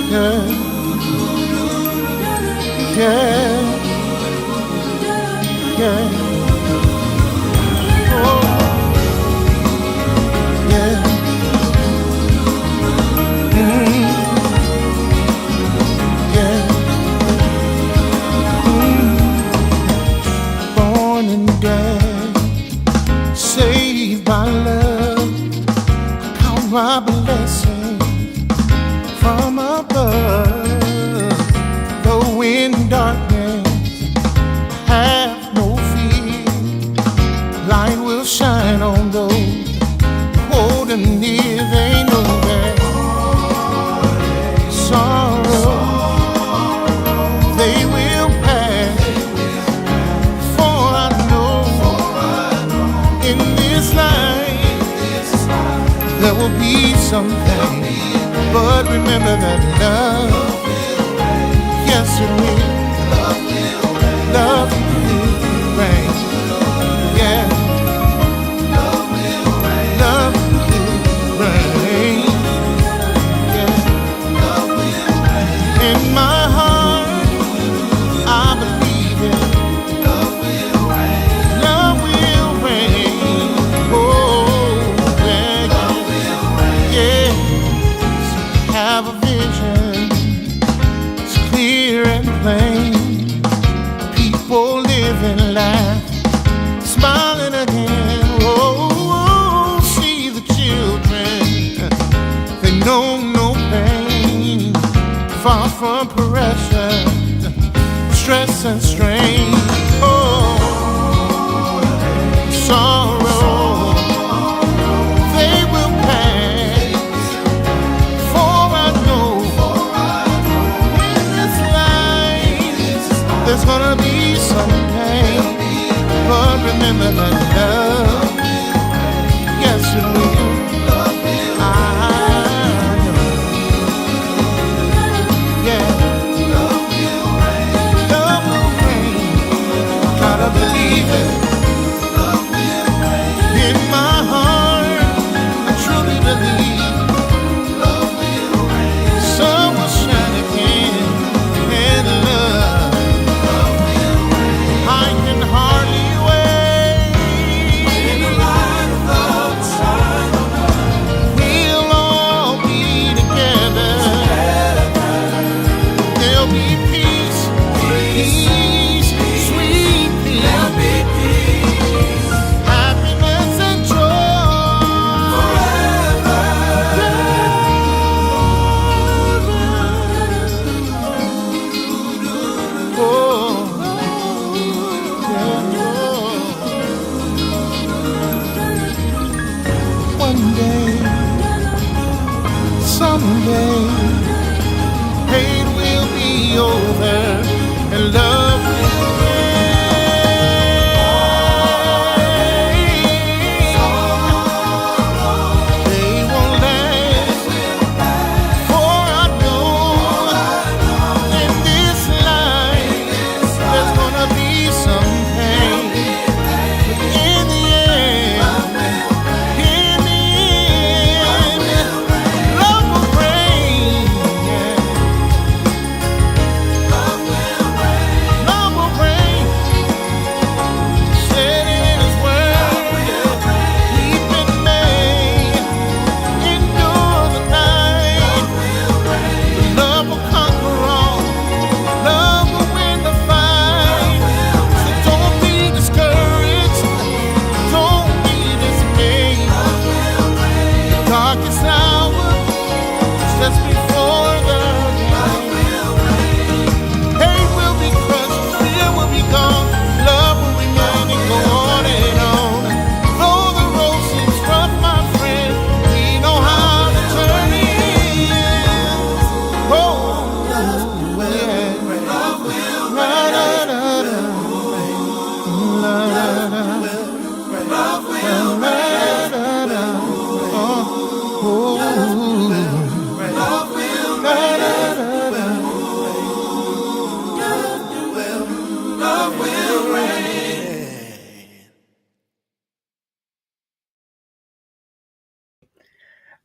Yeah, yeah, yeah. Oh, yeah. Yeah. Born and dead, saved by love, count my blessings from above. Though in darkness, have no fear. Light will shine on those holding near. They know that sorrow they will pass. For I know in this life there will be something. But remember that love, yes it will. Love will reign. Yeah. Love will reign. Yeah. In my heart, I believe it. Love will reign. Love will reign. Oh, yeah, yeah. So have a vision. It's clear and plain. People living life, smiling again. Oh, see the children. They know no pain. Far from pressure, stress and strain. Oh, sorrow, they will pass. For I know in this life there's gonna be some pain. But remember that love, yes it will. I know. Yeah. Love will reign. Gotta believe it. In my heart, I truly believe. Sun will shine again. And love, I can hardly wait. In the light of the sun, we'll all be together. There'll be peace, peace, sweet peace. There'll be peace, happiness and joy forever. Oh, yeah. One day, someday, hate will be over and love will reign. They won't last, for I know in this life there's gonna be some pain. But in the end, love will reign. Yeah.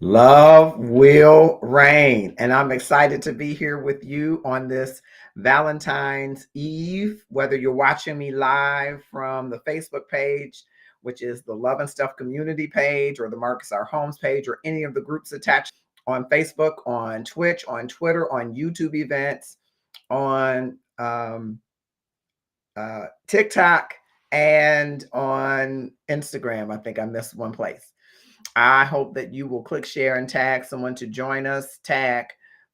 Love will reign. And I'm excited to be here with you on this Valentine's Eve, whether you're watching me live from the Facebook page, which is the Love and Stuff community page, or the Marcus R. Holmes page, or any of the groups attached on Facebook, on Twitch, on Twitter, on YouTube events, on TikTok, and on Instagram. I think I missed one place. I hope that you will click share and tag someone to join us. Tag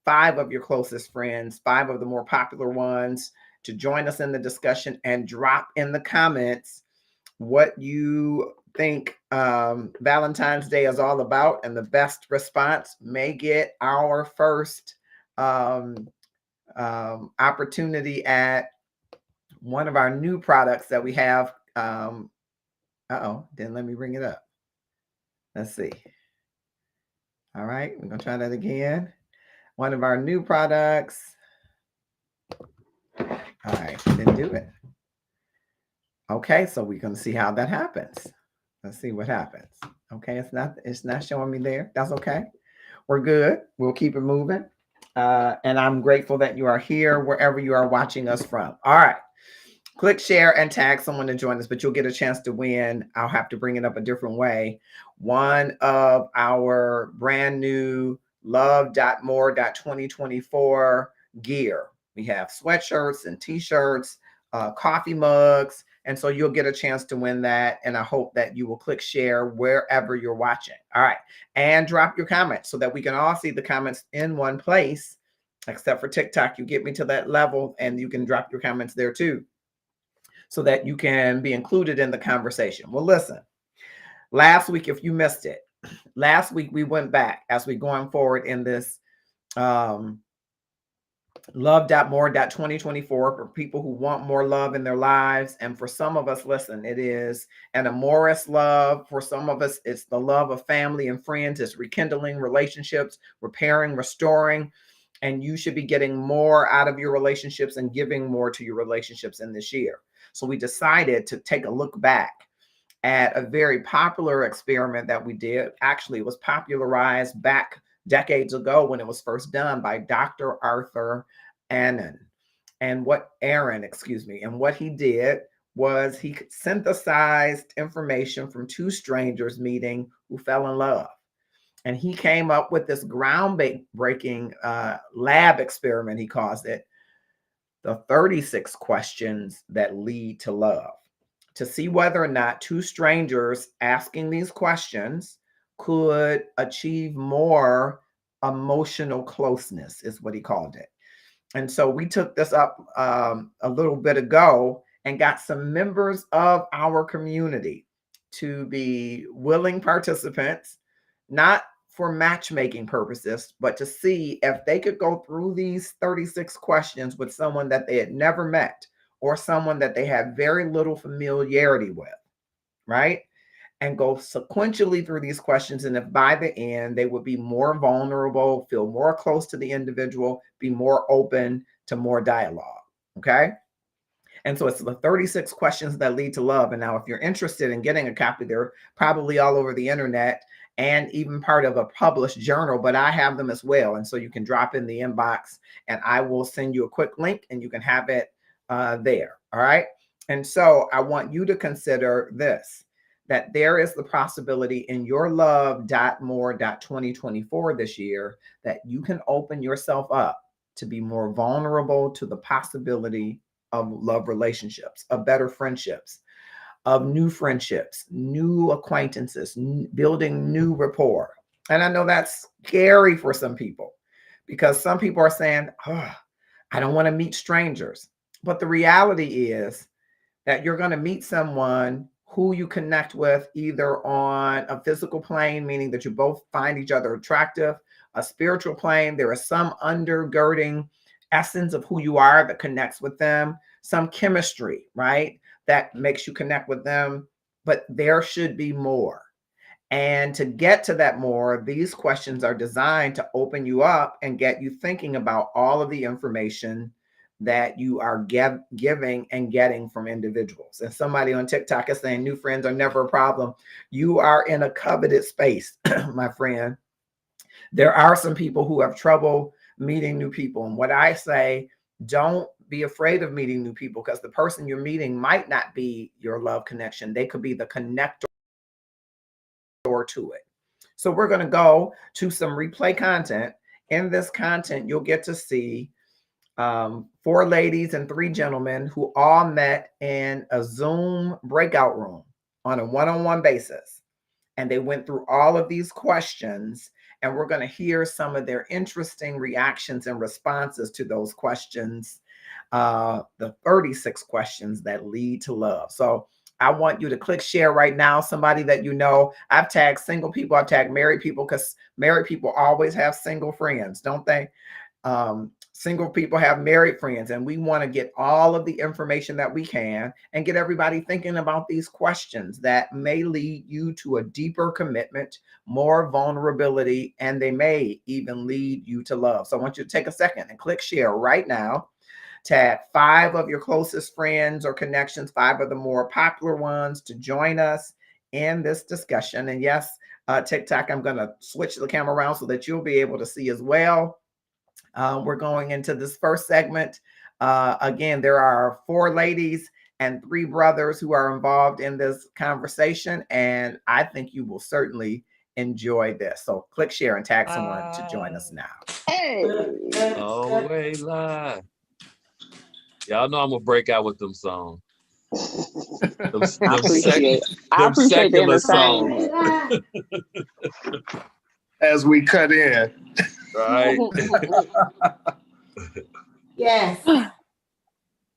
5 of your closest friends, 5 of the more popular ones, to join us in the discussion, and drop in the comments what you think Valentine's Day is all about. And the best response may get our first opportunity at one of our new products that we have. Then let me bring it up. Let's see. All right, we're gonna try that again. One of our new products. All right, didn't do it. Okay, so we're gonna see how that happens. Let's see what happens. Okay, it's not showing me there. That's okay. We're good. We'll keep it moving. And I'm grateful that you are here wherever you are watching us from. All right. Click share and tag someone to join us, but you'll get a chance to win. I'll have to bring it up a different way. One of our brand new love.more.2024 gear. We have sweatshirts and t-shirts, coffee mugs. And so you'll get a chance to win that. And I hope that you will click share wherever you're watching. All right. And drop your comments so that we can all see the comments in one place, except for TikTok. You get me to that level and you can drop your comments there too, so that you can be included in the conversation. Well, listen, last week, if you missed it, last week we went back as we going forward in this love.more.2024 for people who want more love in their lives. And for some of us, listen, it is an amorous love. For some of us, it's the love of family and friends. It's rekindling relationships, repairing, restoring. And you should be getting more out of your relationships and giving more to your relationships in this year. So we decided to take a look back at a very popular experiment that we did. Actually, it was popularized back decades ago when it was first done by Dr. Aron. And what he did was he synthesized information from 2 strangers meeting who fell in love. And he came up with this groundbreaking lab experiment, he calls it, the 36 questions that lead to love, to see whether or not 2 strangers asking these questions could achieve more emotional closeness, is what he called it. And so we took this up a little bit ago and got some members of our community to be willing participants, not for matchmaking purposes, but to see if they could go through these 36 questions with someone that they had never met or someone that they had very little familiarity with, right? And go sequentially through these questions. And if by the end they would be more vulnerable, feel more close to the individual, be more open to more dialogue. Okay. And so it's the 36 questions that lead to love. And now, if you're interested in getting a copy, they're probably all over the internet and even part of a published journal, but I have them as well. And so you can drop in the inbox and I will send you a quick link and you can have it there. All right. And so I want you to consider this, that there is the possibility in your love.more.2024 this year that you can open yourself up to be more vulnerable to the possibility of love relationships, of better friendships, of new friendships, new acquaintances, building new rapport. And I know that's scary for some people because some people are saying, oh, I don't want to meet strangers. But the reality is that you're going to meet someone who you connect with either on a physical plane, meaning that you both find each other attractive, a spiritual plane. There is some undergirding essence of who you are that connects with them, some chemistry, right, that makes you connect with them, but there should be more. And to get to that more, these questions are designed to open you up and get you thinking about all of the information that you are giving and getting from individuals. And somebody on TikTok is saying new friends are never a problem. You are in a coveted space, my friend. There are some people who have trouble meeting new people. And what I say, don't be afraid of meeting new people, because the person you're meeting might not be your love connection. They could be the connector to it. So we're going to go to some replay content. In this content, you'll get to see 4 ladies and 3 gentlemen who all met in a Zoom breakout room on a one-on-one basis. And they went through all of these questions, and we're going to hear some of their interesting reactions and responses to those questions, the 36 questions that lead to love. So I want you to click share right now. Somebody that you know. I've tagged single people, I've tagged married people, because married people always have single friends, don't they? Single people have married friends, and we want to get all of the information that we can and get everybody thinking about these questions that may lead you to a deeper commitment, more vulnerability, and they may even lead you to love. So I want you to take a second and click share right now. Tag 5 of your closest friends or connections, 5 of the more popular ones, to join us in this discussion. And yes, TikTok, I'm going to switch the camera around so that you'll be able to see as well. We're going into this first segment. Again, there are 4 ladies and 3 brothers who are involved in this conversation, and I think you will certainly enjoy this. So click share and tag someone to join us now. Hey, all the way live. Y'all know I'm gonna break out with them songs. I appreciate the entertainment. As we cut in. Right. Yes.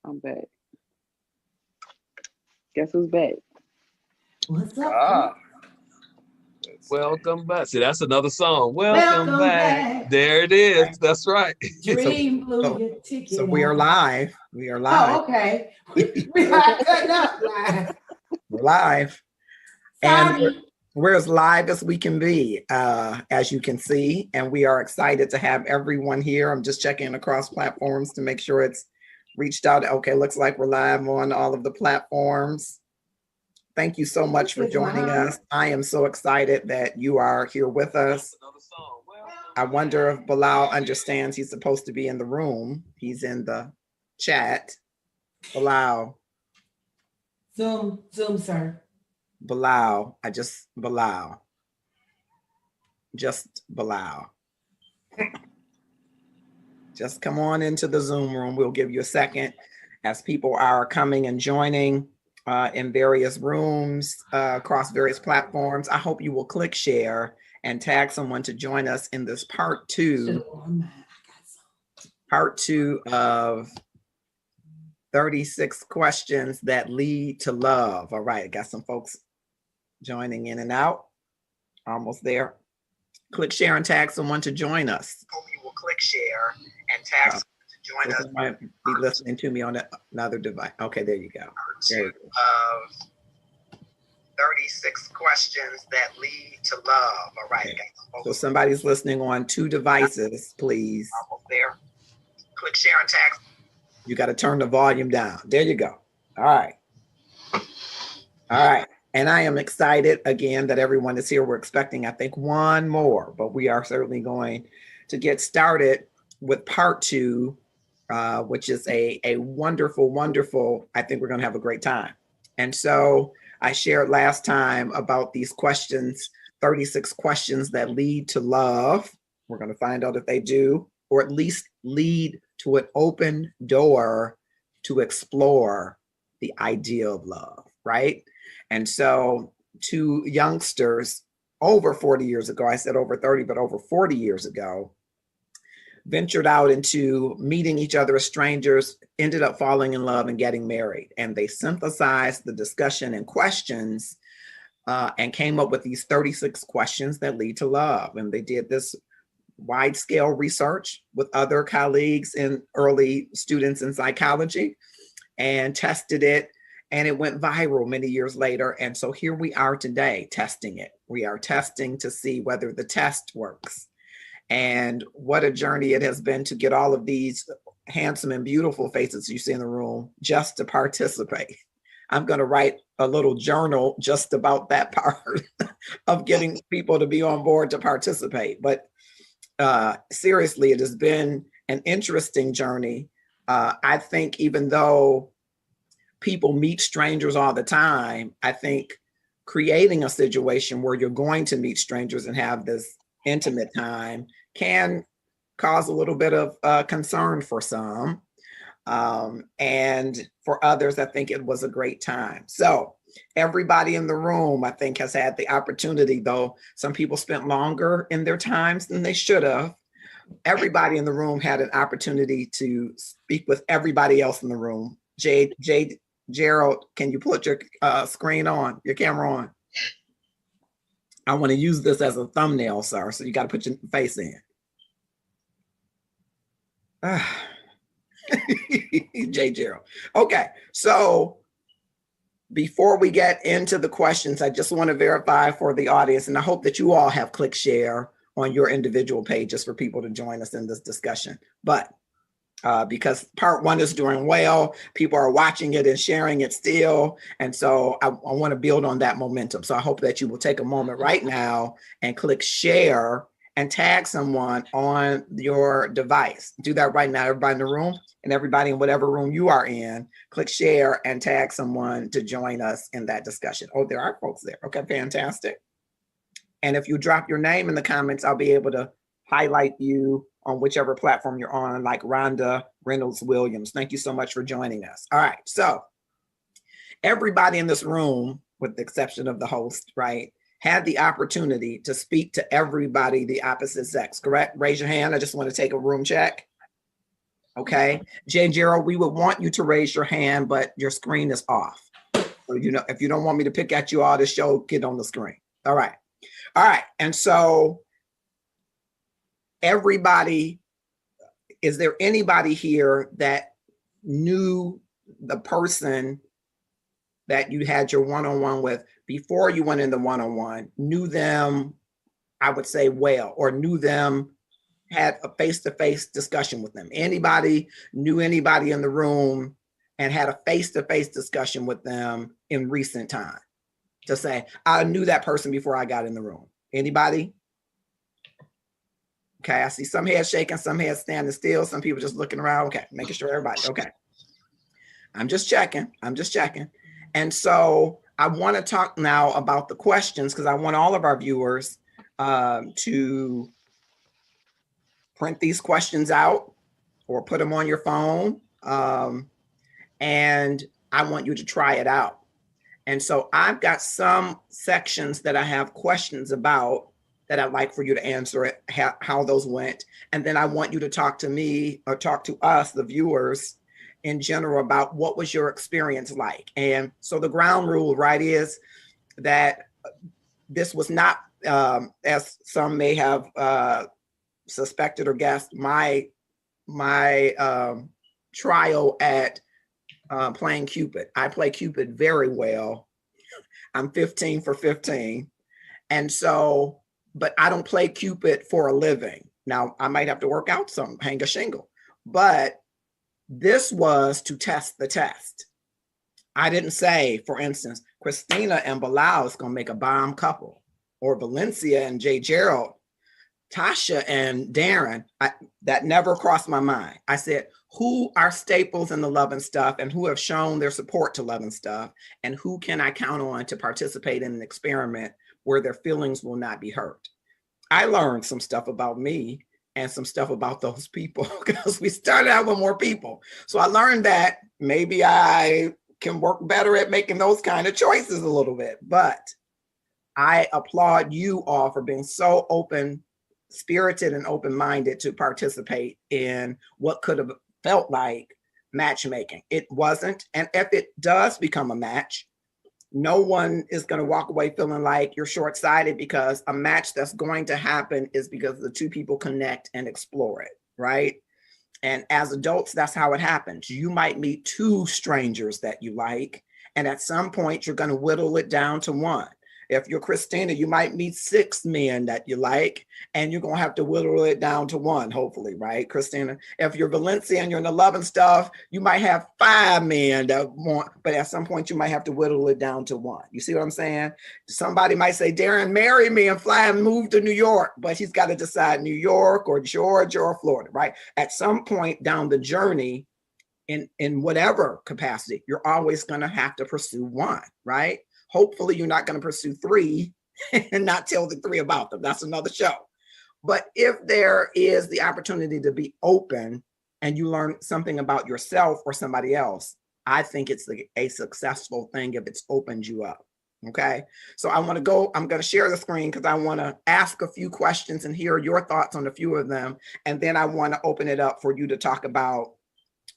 I'm back. Guess who's back? What's up? Ah, Welcome back. See, that's another song. Welcome, Welcome back. back. There it is. That's right. Dream blew your ticket. So we are live. We are Oh, live. okay. We got cut up live. We're live. And Sorry. we're as live as we can be, as you can see. And we are excited to have everyone here. I'm just checking across platforms to make sure it's reached out. Okay, looks like we're live on all of the platforms. Thank you so much for joining us. I am so excited that you are here with us. I wonder if Bilal understands he's supposed to be in the room. He's in the chat. Bilal. Zoom, sir. Bilal. Bilal. Just Bilal. Just come on into the Zoom room. We'll give you a second as people are coming and joining in various rooms across various platforms. I hope you will click share and tag someone to join us in this part two of 36 questions that lead to love. All right, I got some folks joining in and out. Almost there. Click share and tag someone to join us. Hope you will click share and tag someone to join us. Might be listening to me on another device. Okay, there you go. There you go. Of 36 questions that lead to love. All right. Okay. So somebody's listening on 2 devices, please. Almost there. Click share and tag. You got to turn the volume down. There you go. All right. All right. And I am excited again that everyone is here. We're expecting, I think, one more, but we are certainly going to get started with part 2, which is a wonderful, wonderful, I think we're going to have a great time. And so I shared last time about these questions, 36 questions that lead to love. We're going to find out if they do, or at least lead to an open door to explore the idea of love, right? And so 2 youngsters over 40 years ago, I said over 30, but over 40 years ago, ventured out into meeting each other as strangers, ended up falling in love and getting married. And they synthesized the discussion and questions and came up with these 36 questions that lead to love. And they did this wide scale research with other colleagues and early students in psychology and tested it. And it went viral many years later. And so here we are today testing it. We are testing to see whether the test works. And what a journey it has been to get all of these handsome and beautiful faces you see in the room just to participate. I'm going to write a little journal just about that part of getting people to be on board to participate. But seriously, it has been an interesting journey. I think even though people meet strangers all the time, I think creating a situation where you're going to meet strangers and have this intimate time can cause a little bit of concern for some. And for others, I think it was a great time. So everybody in the room, I think, has had the opportunity, though some people spent longer in their times than they should have. Everybody in the room had an opportunity to speak with everybody else in the room. Gerald, can you put your screen on, your camera on? I want to use this as a thumbnail, sir. So you got to put your face in. Gerald. Okay, so before we get into the questions, I just want to verify for the audience, and I hope that you all have clicked share on your individual pages for people to join us in this discussion. But because part one is doing well, people are watching it and sharing it still. And so I want to build on that momentum. So I hope that you will take a moment right now and click share and tag someone on your device. Do that right now, everybody in the room and everybody in whatever room you are in, click share and tag someone to join us in that discussion. Oh, there are folks there. Okay, fantastic. And if you drop your name in the comments, I'll be able to highlight you on whichever platform you're on, like Rhonda Reynolds Williams. Thank you so much for joining us. All right, so everybody in this room, with the exception of the host, right, had the opportunity to speak to everybody the opposite sex, correct? Raise your hand. I just want to take a room check. Okay. Gerald, we would want you to raise your hand, but your screen is off. So, you know, if you don't want me to pick at you all the show, get on the screen. All right. All right. And so everybody, is there anybody here that knew the person that you had your one-on-one with before you went in the one-on-one, knew them, I would say, well, or knew them, had a face-to-face discussion with them? Anybody knew anybody in the room and had a face-to-face discussion with them in recent time? To say, I knew that person before I got in the room. Anybody? Okay, I see some heads shaking, some heads standing still, some people just looking around. Okay, making sure everybody, okay. I'm just checking. And so I want to talk now about the questions, because I want all of our viewers to print these questions out or put them on your phone. And I want you to try it out. And so I've got some sections that I have questions about that I'd like for you to answer it, how those went. And then I want you to talk to me or talk to us, the viewers, in general, about what was your experience like. And so the ground rule, right, is that this was not, as some may have suspected or guessed, my trial at playing Cupid. I play Cupid very well. I'm 15 for 15. And so, but I don't play Cupid for a living. Now, I might have to work out some, hang a shingle, but this was to test the test. I didn't say, for instance, Christina and Bilal is going to make a bomb couple, or Valencia and J. Gerald, Tasha and Darren. That never crossed my mind. I said, who are staples in the Love and Stuff and who have shown their support to Love and Stuff, and who can I count on to participate in an experiment where their feelings will not be hurt? I learned some stuff about me and some stuff about those people, because we started out with more people. So I learned that maybe I can work better at making those kind of choices a little bit. But I applaud you all for being so open-spirited and open-minded to participate in what could have felt like matchmaking. It wasn't. And if it does become a match, no one is going to walk away feeling like you're short-sighted, because a match that's going to happen is because the two people connect and explore it, right? And as adults, that's how it happens. You might meet two strangers that you like, and at some point you're going to whittle it down to one. If you're Christina, you might meet 6 men that you like, and you're going to have to whittle it down to 1, hopefully, right, Christina? If you're Valencia and you're in the love and stuff, you might have 5 men that want, but at some point you might have to whittle it down to 1. You see what I'm saying? Somebody might say, Darren, marry me and fly and move to New York, but he's got to decide New York or Georgia or Florida, right? At some point down the journey, in whatever capacity, you're always going to have to pursue 1, right? Hopefully you're not going to pursue 3 and not tell the 3 about them. That's another show. But if there is the opportunity to be open and you learn something about yourself or somebody else, I think it's a successful thing if it's opened you up. Okay. So I'm going to share the screen because I want to ask a few questions and hear your thoughts on a few of them. And then I want to open it up for you to talk about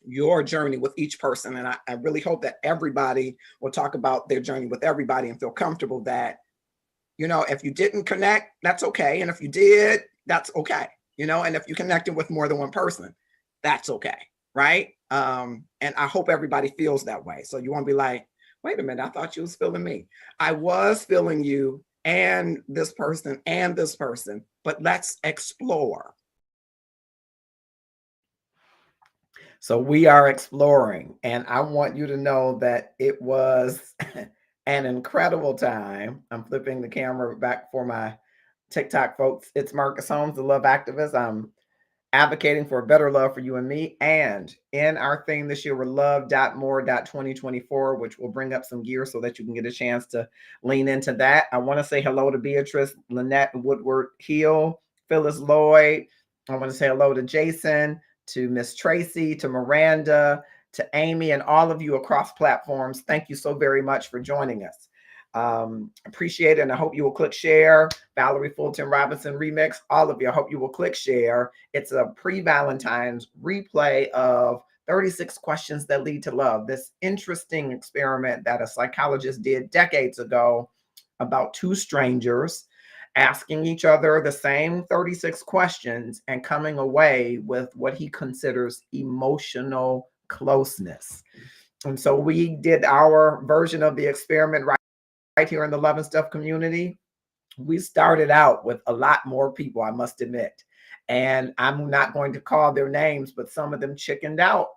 your journey with each person. And I really hope that everybody will talk about their journey with everybody and feel comfortable that, you know, if you didn't connect, that's okay. And if you did, that's okay. You know, and if you connected with more than one person, that's okay. Right. And I hope everybody feels that way. So you won't be like, wait a minute, I thought you was feeling me. I was feeling you and this person, but let's explore. So we are exploring, and I want you to know that it was an incredible time. I'm flipping the camera back for my TikTok folks. It's Marcus Holmes, the love activist. I'm advocating for a better love for you and me. And in our theme this year, we're love.more.2024, which will bring up some gear so that you can get a chance to lean into that. I want to say hello to Beatrice, Lynette Woodward Hill, Phyllis Lloyd. I want to say hello to Jason, to Miss Tracy, to Miranda, to Amy, and all of you across platforms. Thank you so very much for joining us. Appreciate it, and I hope you will click share. Valerie Fulton Robinson remix, all of you, I hope you will click share. It's a pre-Valentine's replay of 36 questions that lead to love. This interesting experiment that a psychologist did decades ago about 2 strangers asking each other the same 36 questions and coming away with what he considers emotional closeness. And so we did our version of the experiment right here in the Love and Stuff community. We started out with a lot more people, I must admit. And I'm not going to call their names, but some of them chickened out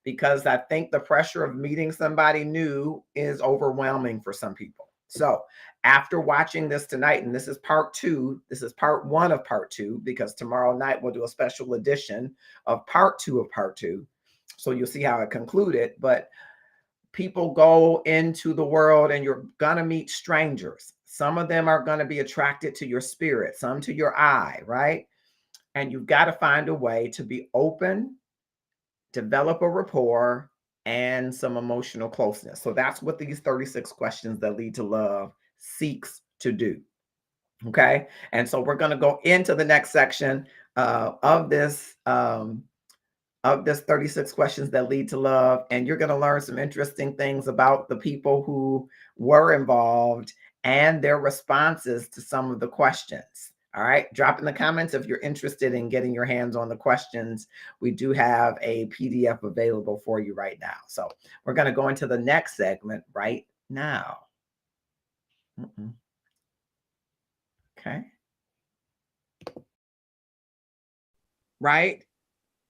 because I think the pressure of meeting somebody new is overwhelming for some people. So after watching this tonight, and this is part 2, this is part 1 of part 2, because tomorrow night we'll do a special edition of part 2 of part 2. So you'll see how it concluded. But people go into the world and you're going to meet strangers. Some of them are going to be attracted to your spirit, some to your eye, right? And you've got to find a way to be open, develop a rapport, and some emotional closeness. So that's what these 36 questions that lead to love seeks to do. Okay. And so we're going to go into the next section of this 36 questions that lead to love. And you're going to learn some interesting things about the people who were involved and their responses to some of the questions. All right. Drop in the comments if you're interested in getting your hands on the questions. We do have a PDF available for you right now. So we're going to go into the next segment right now. Okay. Right.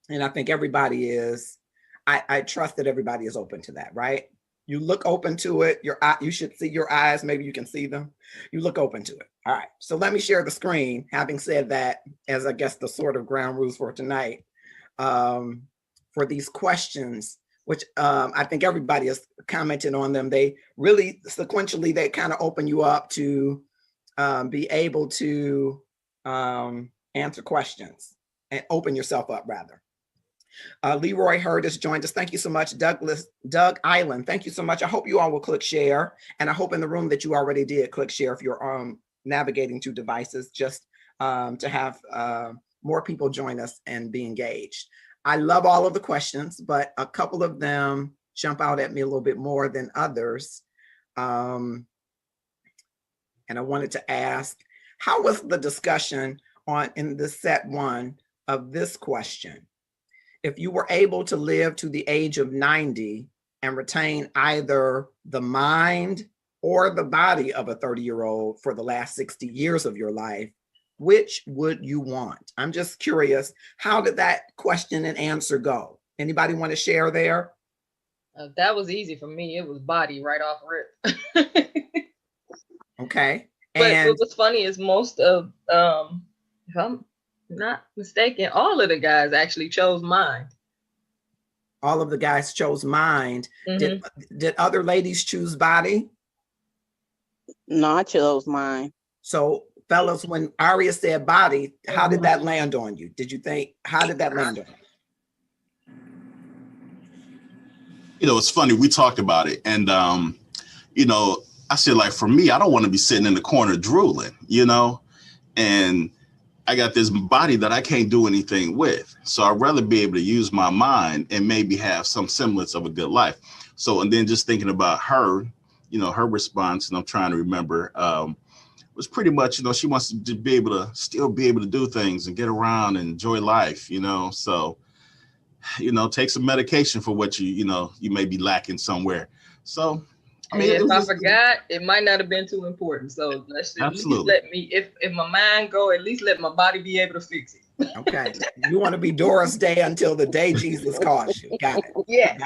And I think everybody is, I trust that everybody is open to that, right? You look open to it. You should see your eyes. Maybe you can see them. You look open to it. All right. So let me share the screen. Having said that, as I guess the sort of ground rules for tonight, for these questions, which I think everybody has commented on them. They really sequentially, they kind of open you up to be able to answer questions and open yourself up rather. Leroy Hurd has joined us. Thank you so much. Doug Island, thank you so much. I hope you all will click share. And I hope in the room that you already did click share if you're navigating to devices, just to have more people join us and be engaged. I love all of the questions, but a couple of them jump out at me a little bit more than others. And I wanted to ask, how was the discussion in the set 1 of this question? If you were able to live to the age of 90 and retain either the mind or the body of a 30-year-old for the last 60 years of your life, which would you want? I'm just curious, how did that question and answer go? Anybody want to share there? That was easy for me. It was body right off rip. Okay. But And what was funny is most of, if I'm not mistaken, all of the guys actually chose mind. all of the guys chose mind. Did other ladies choose body? No, I chose mine. So fellas, when Aria said body, how did that land on you? Did you think, how did that land on you? You know, it's funny, we talked about it, and you know, I said, like, for me, I don't want to be sitting in the corner drooling, you know, and I got this body that I can't do anything with. So I'd rather be able to use my mind and maybe have some semblance of a good life. So, and then just thinking about her, you know, her response, and I'm trying to remember, was pretty much, you know, she wants to be able to still be able to do things and get around and enjoy life, you know. So, you know, take some medication for what you know, you may be lacking somewhere. So, I mean, if I forgot, it might not have been too important. So let's at least let me, if my mind go, at least let my body be able to fix it. Okay. You want to be Doris Day until the day Jesus calls you. Got it. Yeah.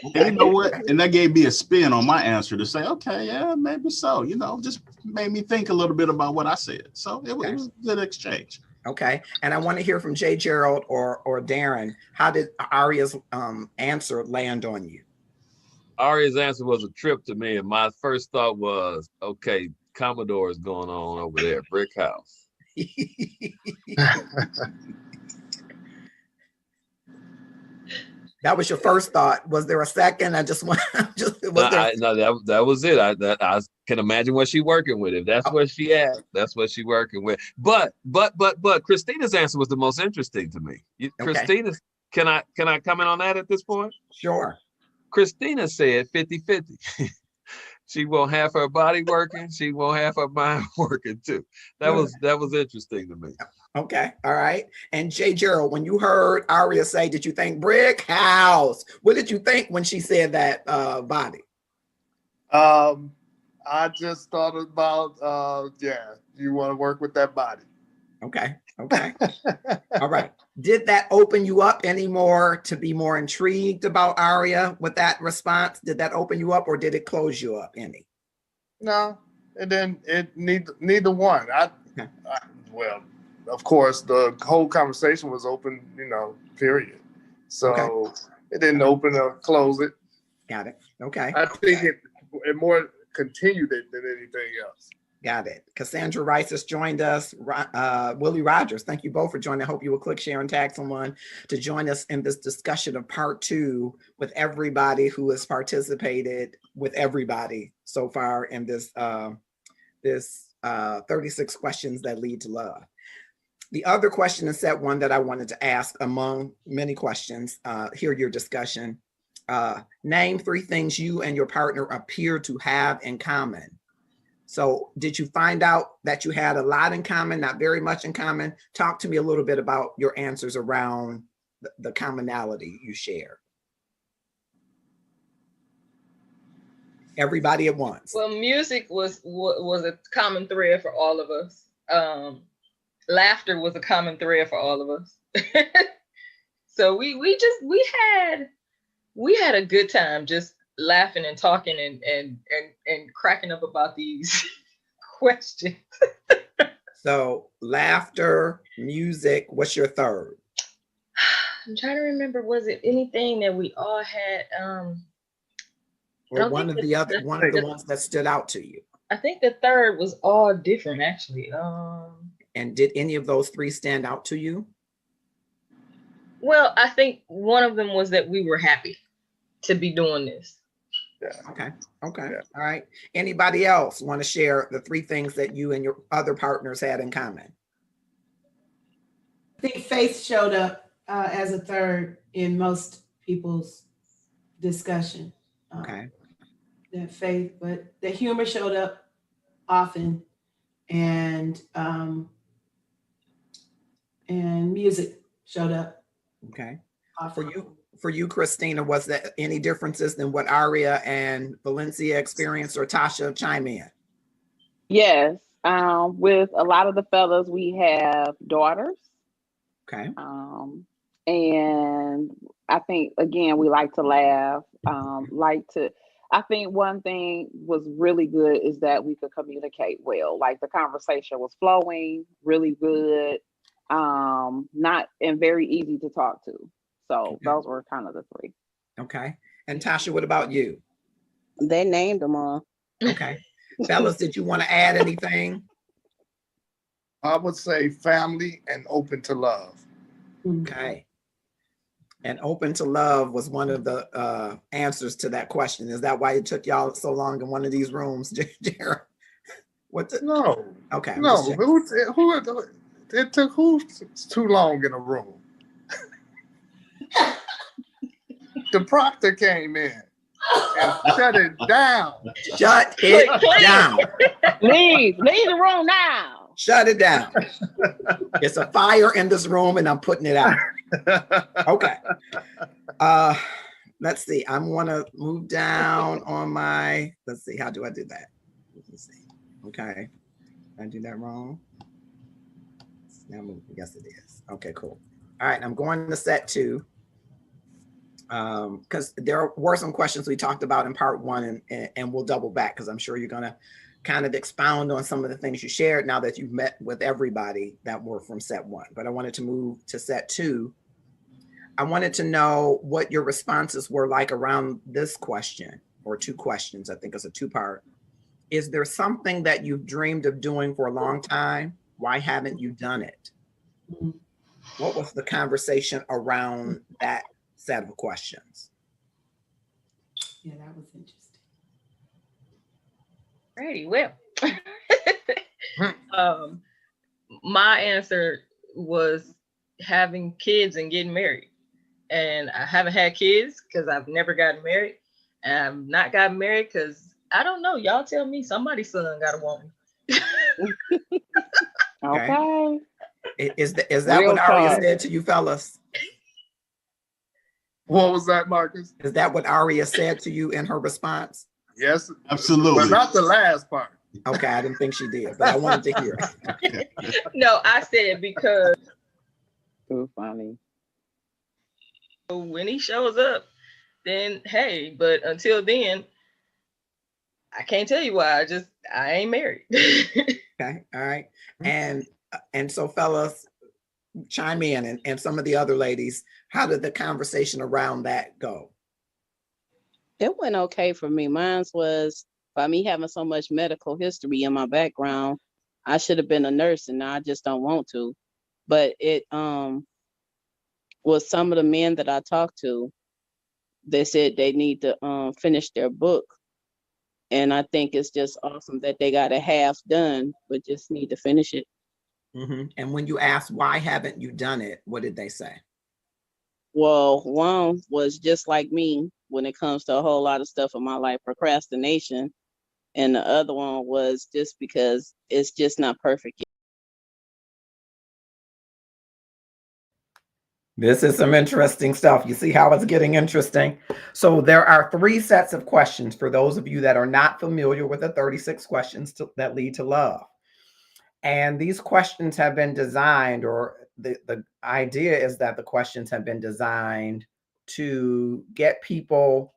Okay. And you know what? And that gave me a spin on my answer to say, okay, yeah, maybe so. You know, just made me think a little bit about what I said. So it was a good exchange. Okay. And I want to hear from J. Gerald or Darren. How did Aria's answer land on you? Aria's answer was a trip to me, and my first thought was, okay, Commodore is going on over there, brick house. That was your first thought. Was there a second? I just want that was it. I can imagine what she's working with. If that's what she at, that's what she's working with. But Christina's answer was the most interesting to me. Okay. Christina's, can I comment on that at this point? Sure. Christina said 50-50. She won't have her body working. She won't have her mind working too. That was interesting to me. Okay. All right. And J. Gerald, when you heard Aria say, did you think brick house? What did you think when she said that body? I just thought about, you want to work with that body. Okay. Okay. All right. Did that open you up anymore to be more intrigued about Aria with that response? Did that open you up or did it close you up any? No, it didn't. Neither one. Well, of course, the whole conversation was open, you know, period. So it didn't open or close it. Got it. Okay. I think it more continued it than anything else. Got it. Cassandra Rice has joined us. Willie Rogers, thank you both for joining. I hope you will click, share, and tag someone to join us in this discussion of part 2 with everybody who has participated with everybody so far in this 36 questions that lead to love. The other question is set one that I wanted to ask among many questions. Hear your discussion. Name 3 things you and your partner appear to have in common. So did you find out that you had a lot in common, not very much in common? Talk to me a little bit about your answers around the commonality you share. Everybody at once. Well, music was a common thread for all of us. Laughter was a common thread for all of us. So we had a good time just laughing and talking and cracking up about these questions. So laughter, music, what's your third? I'm trying to remember, was it anything that we all had? Or one of the ones that stood out to you? I think the third was all different, actually. And did any of those 3 stand out to you? Well, I think one of them was that we were happy to be doing this. Yeah. Okay. Yeah. All right. Anybody else want to share the 3 things that you and your other partners had in common? I think faith showed up as a third in most people's discussion. Okay. That faith, but the humor showed up often, and music showed up. Okay. Often. for you, Christina, was there any differences than what Aria and Valencia experienced, or Tasha, chime in? Yes. With a lot of the fellas, we have daughters. Okay. And I think, again, we like to laugh, I think one thing was really good is that we could communicate well. Like the conversation was flowing really good, not and very easy to talk to. So those were kind of the three. Okay. And Tasha, what about you? They named them all. Okay. Fellas, did you want to add anything? I would say family and open to love. Okay. And open to love was one of the answers to that question. Is that why it took y'all so long in one of these rooms, Jared? No. Okay. No. It took who's too long in a room? The proctor came in and shut it down. Shut it down. Leave the room now. Shut it down. It's a fire in this room and I'm putting it out. Okay. Let's see. I'm going to move down on my, let's see. How do I do that? Let's see. Okay. Did I do that wrong? Now move. Yes, it is. Okay, cool. All right. I'm going to set 2. Because there were some questions we talked about in part 1, and we'll double back because I'm sure you're going to kind of expound on some of the things you shared now that you've met with everybody that were from set 1. But I wanted to move to set 2. I wanted to know what your responses were like around this question, or 2 questions. I think it's a 2-part. Is there something that you've dreamed of doing for a long time? Why haven't you done it? What was the conversation around that set of questions? Yeah, that was interesting. Pretty well. My answer was having kids and getting married. And I haven't had kids because I've never gotten married. And I've not gotten married because I don't know. Y'all tell me somebody's son got a woman. Okay. Is that Real what Aria talk. said to you, fellas? What was that, Marcus? Is that what Aria said to you in her response? Yes, Absolutely. but not the last part. Okay, I didn't think she did, but I wanted to hear it. No, I said because Too funny. when he shows up, then hey, but until then, I can't tell you why. I ain't married. Okay, all right. And so fellas, chime in, and some of the other ladies, how did the conversation around that go? It went okay for me. Mine was, by me having so much medical history in my background, I should have been a nurse and now I just don't want to. But it was some of the men that I talked to, they said they need to finish their book. And I think it's just awesome that they got a half done, but just need to finish it. And when you asked why haven't you done it, what did they say? Well, one was just like me when it comes to a whole lot of stuff in my life, procrastination. And the other one was just because it's just not perfect yet. This is some interesting stuff. You see how it's getting interesting? So there are 3 sets of questions for those of you that are not familiar with the 36 questions that lead to love. And these questions have been designed, or the idea is that the questions have been designed to get people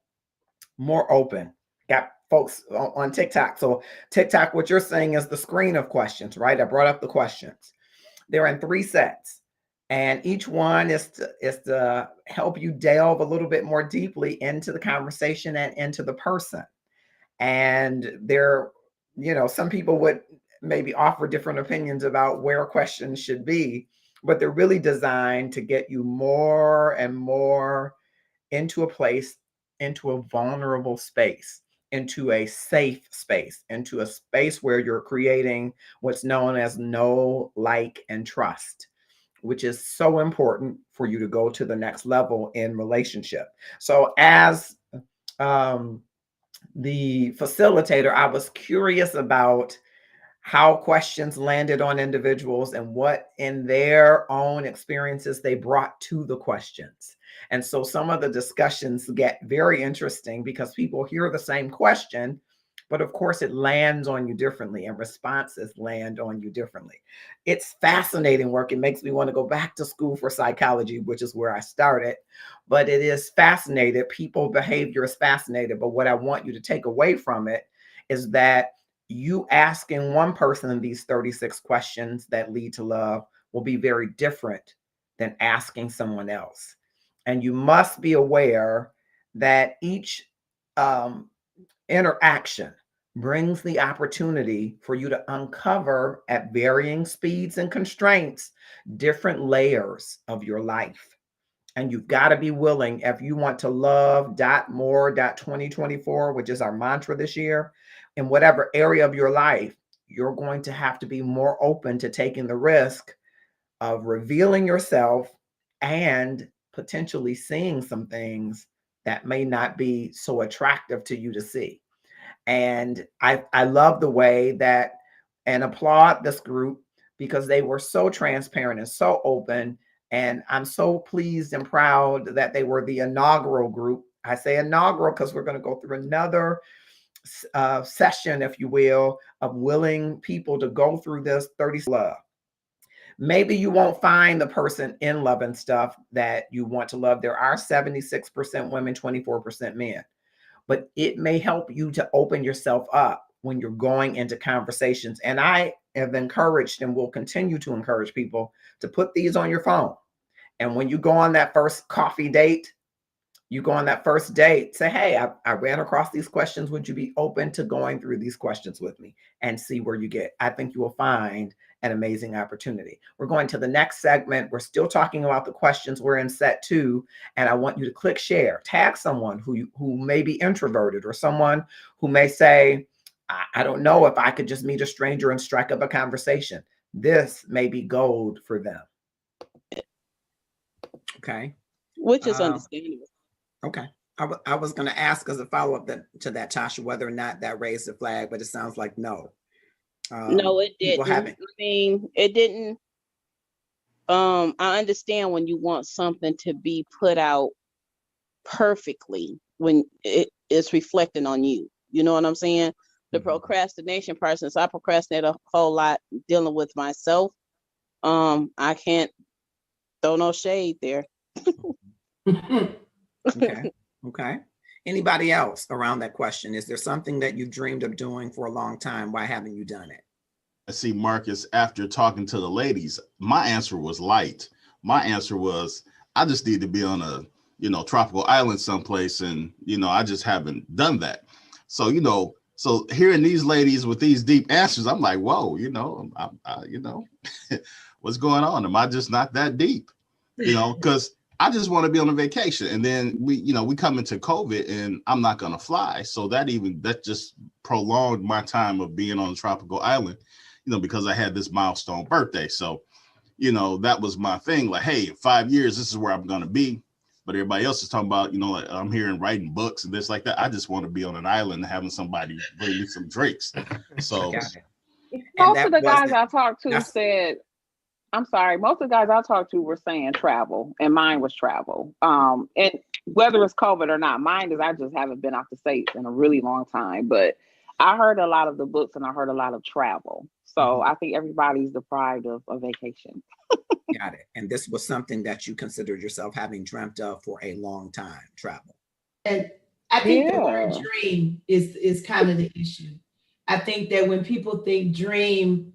more open. Got folks on TikTok. So TikTok, what you're saying is the screen of questions, right? I brought up the questions. They're in 3 sets. And each one is to help you delve a little bit more deeply into the conversation and into the person. And there, some people would maybe offer different opinions about where questions should be, but they're really designed to get you more and more into a place, into a vulnerable space, into a safe space, into a space where you're creating what's known as know, like, and trust, which is so important for you to go to the next level in relationship. So as the facilitator, I was curious about how questions landed on individuals and what in their own experiences they brought to the questions. And so some of the discussions get very interesting because people hear the same question, but of course it lands on you differently and responses land on you differently. It's fascinating work. It makes me want to go back to school for psychology, which is where I started, but it is fascinating. People behavior is fascinating. But what I want you to take away from it is that you asking one person these 36 questions that lead to love will be very different than asking someone else. And you must be aware that each interaction brings the opportunity for you to uncover at varying speeds and constraints different layers of your life. And you've got to be willing, if you want to love more 2024, which is our mantra this year, in whatever area of your life, you're going to have to be more open to taking the risk of revealing yourself and potentially seeing some things that may not be so attractive to you to see. And I love the way that, and applaud this group because they were so transparent and so open. And I'm so pleased and proud that they were the inaugural group. I say inaugural because we're going to go through another session, if you will, of willing people to go through this 30 love. Maybe you won't find the person in love and stuff that you want to love. There are 76% women, 24% men. But it may help you to open yourself up when you're going into conversations. And I have encouraged and will continue to encourage people to put these on your phone. And when you go on that first coffee date, you go on that first date, say, hey, I ran across these questions. Would you be open to going through these questions with me and see where you get? I think you will find an amazing opportunity. We're going to the next segment. We're still talking about the questions. We're in set 2, and I want you to click share, tag someone who may be introverted or someone who may say, I don't know if I could just meet a stranger and strike up a conversation. This may be gold for them. Okay. Which is understandable. Okay. I was going to ask as a follow-up to that, Tasha, whether or not that raised a flag, but it sounds like no. No, it didn't. I mean, it didn't. I understand when you want something to be put out perfectly when it's reflecting on you. You know what I'm saying? The procrastination part, since I procrastinate a whole lot dealing with myself, I can't throw no shade there. Okay. Anybody else around that question? Is there something that you've dreamed of doing for a long time? Why haven't you done it? I see Marcus, after talking to the ladies, my answer was light. My answer was, I just need to be on a, tropical island someplace. And, I just haven't done that. So, so hearing these ladies with these deep answers, I'm like, whoa, what's going on? Am I just not that deep? Because I just want to be on a vacation. And then we come into COVID and I'm not going to fly. So that just prolonged my time of being on a tropical island, because I had this milestone birthday. So, that was my thing. Like, hey, in 5 years, this is where I'm going to be. But everybody else is talking about, like I'm here and writing books and this like that. I just want to be on an island and having somebody bring me some drinks. So most of the guys I talked to said, I'm sorry, most of the guys I talked to were saying travel, and mine was travel. And whether it's COVID or not, mine is I just haven't been out the States in a really long time. But I heard a lot of the books and I heard a lot of travel. So I think everybody's deprived of a vacation. Got it. And this was something that you considered yourself having dreamt of for a long time, travel. And I think the word dream is kind of the issue. I think that when people think dreams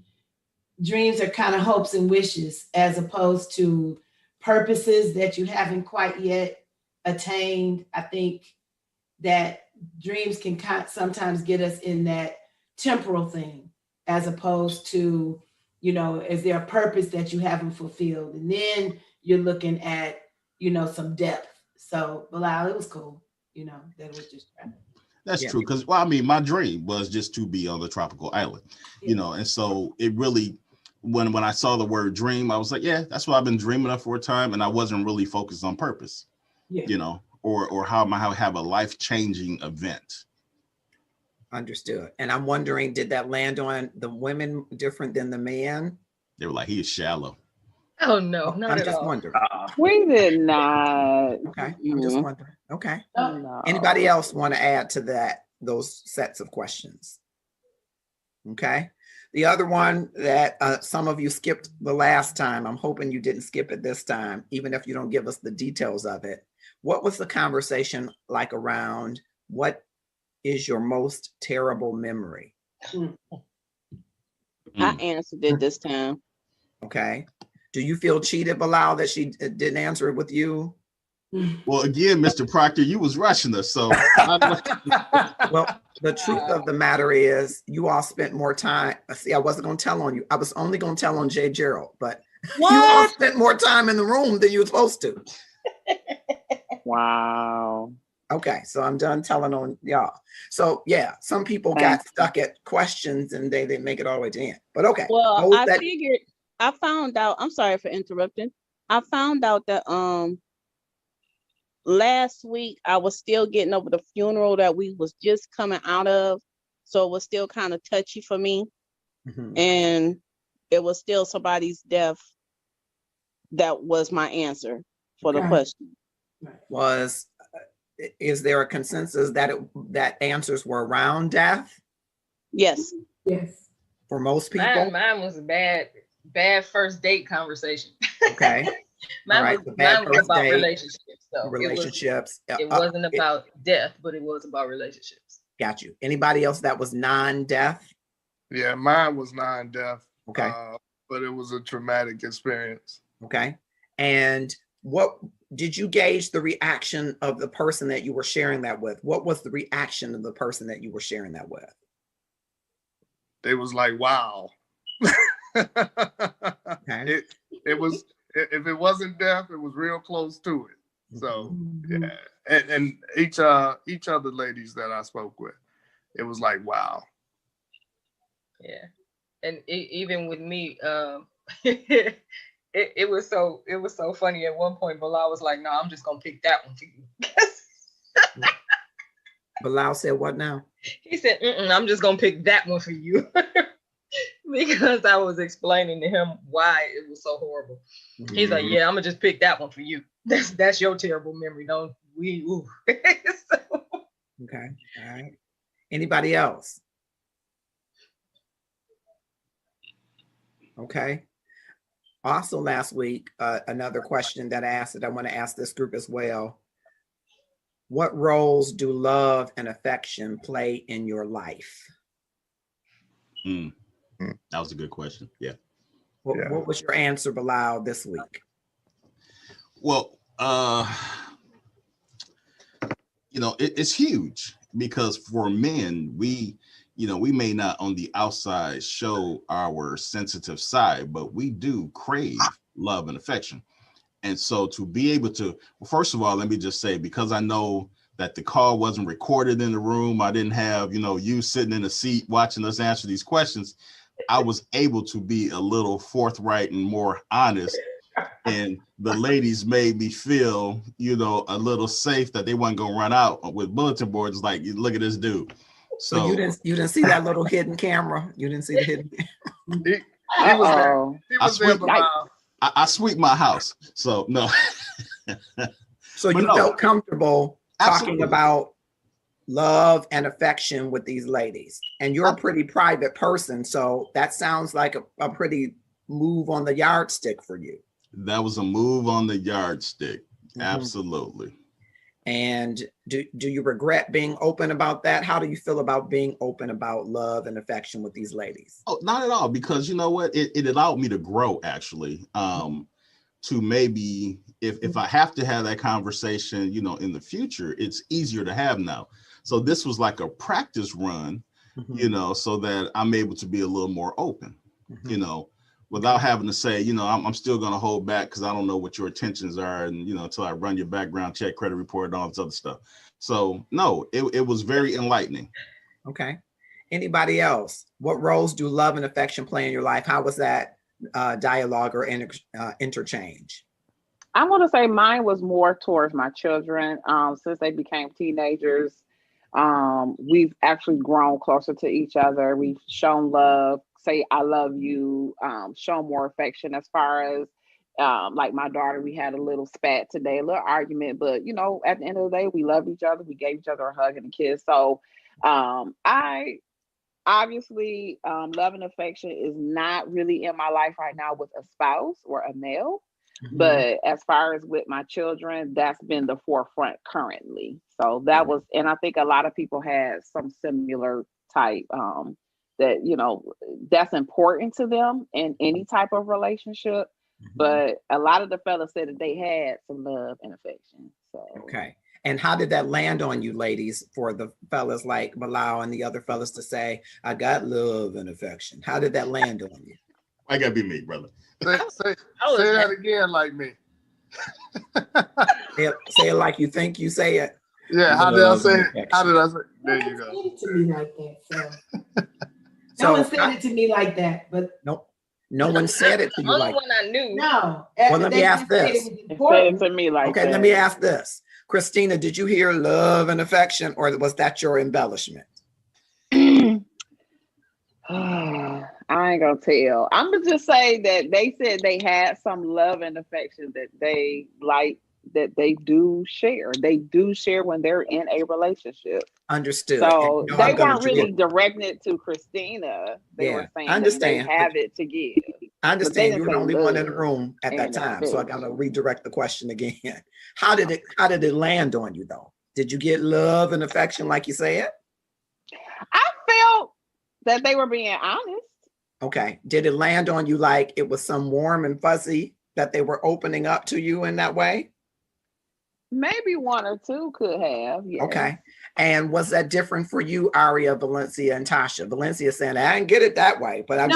are kind of hopes and wishes as opposed to purposes that you haven't quite yet attained. I think that dreams can sometimes get us in that temporal thing as opposed to, is there a purpose that you haven't fulfilled? And then you're looking at, some depth. So, Bilal, it was cool, that was just travel. That's true. Because, my dream was just to be on the tropical island, and so it really, when I saw the word dream, I was like, yeah, that's what I've been dreaming of for a time. And I wasn't really focused on purpose, or how am I have a life-changing event. Understood. And I'm wondering, did that land on the women different than the man? They were like, he is shallow. Oh no, not I'm at just all. wondering. We did not. Okay, I'm just wondering. Okay. No. Anybody else want to add to that, those sets of questions? Okay. The other one that some of you skipped the last time, I'm hoping you didn't skip it this time, even if you don't give us the details of it. What was the conversation like around what is your most terrible memory? I answered it this time. Okay. Do you feel cheated, Bilal, that she didn't answer it with you? Well, again, Mr. Proctor, you was rushing us, so. Well, the truth of the matter is you all spent more time. See, I wasn't going to tell on you. I was only going to tell on Jay Gerald, but you all spent more time in the room than you were supposed to. Wow. Okay, so I'm done telling on y'all. So yeah, some people got stuck at questions and they didn't make it all the way to the end. But okay. Well, I found out, I'm sorry for interrupting. I found out that last week I was still getting over the funeral that we was just coming out of. So it was still kind of touchy for me. And it was still somebody's death. That was my answer for the question. Is there a consensus that that answers were around death? Yes. Yes. For most people? Mine was a bad first date conversation. Okay. Mine was about relationships. So relationships. It wasn't about death, but it was about relationships. Got you. Anybody else that was non-death? Yeah, mine was non-death. Okay. But it was a traumatic experience. Okay. And what did you gauge the reaction of the person that you were sharing that with? What was the reaction of the person that you were sharing that with? They was like, wow. Okay. It was, if it wasn't death, it was real close to it. So yeah. And each of the ladies that I spoke with, it was like, wow. Yeah. And even with me, it was so funny. At one point, Bilal was like, "No, I'm just gonna pick that one for you." Bilal said, "What now?" He said, "I'm just gonna pick that one for you," because I was explaining to him why it was so horrible. He's like, "Yeah, I'm gonna just pick that one for you. That's your terrible memory, don't we?" Okay. All right. Anybody else? Okay. Also last week, another question that I asked that I want to ask this group as well. What roles do love and affection play in your life? That was a good question. Yeah. What was your answer, Bilal, this week? Well, it's huge because for men, we may not on the outside show our sensitive side, but we do crave love and affection. And so to be able to, well, first of all, let me just say, because I know that the call wasn't recorded in the room, I didn't have, you sitting in a seat watching us answer these questions. I was able to be a little forthright and more honest. And the ladies made me feel, a little safe that they weren't going to run out with bulletin boards like, look at this dude. So you didn't see that little hidden camera? You didn't see the hidden camera? He was there. He was there for a while. I sweep my house. So no. So you felt comfortable talking about love and affection with these ladies. And you're a pretty private person. So that sounds like a pretty move on the yardstick for you. That was a move on the yardstick. Absolutely. And do you regret being open about that? How do you feel about being open about love and affection with these ladies? Oh, not at all, because you know what? It allowed me to grow, actually, to maybe if I have to have that conversation, in the future, it's easier to have now. So this was like a practice run, so that I'm able to be a little more open, without having to say, I'm still going to hold back because I don't know what your intentions are. And, until I run your background check, credit report, and all this other stuff. So no, it was very enlightening. Okay. Anybody else? What roles do love and affection play in your life? How was that dialogue or interchange? I'm going to say mine was more towards my children. Since they became teenagers, We've actually grown closer to each other. We've shown love, say I love you, shown more affection. As far as like my daughter, we had a little spat today, a little argument, but you know, at the end of the day, we love each other. We gave each other a hug and a kiss. So I obviously, love and affection is not really in my life right now with a spouse or a male. But as far as with my children, that's been the forefront currently. So that was, and I think a lot of people had some similar type, that, you know, that's important to them in any type of relationship. But a lot of the fellas said that they had some love and affection. So okay. And how did that land on you, ladies, for the fellas like Bilal and the other fellas to say, I got love and affection? How did that land on you? I gotta be me, brother. Say that again like me. Say it like you think you say it. Yeah, how did I say it? How did I say it? There you go. Said it to me like that. No one said it to me like that, but nope. No one said it to you like that. I knew. No. Well, let me ask this. Said it to me like okay, that. let me ask this. Christina, did you hear love and affection, or was that your embellishment? I ain't gonna tell. I'm gonna just say that they said they had some love and affection that they like, that they do share. They do share when they're in a relationship. Understood. So they weren't really directing it to Christina. They were saying that they have it to give. I understand you were the only one in the room at that time. So I gotta redirect the question again. How did it land on you though? Did you get love and affection like you said? I felt that they were being honest. Okay. Did it land on you like it was some warm and fuzzy that they were opening up to you in that way? Maybe one or two could have. Yes. Okay. And was that different for you, Aria, Valencia, and Tasha? Valencia saying, I didn't get it that way, but I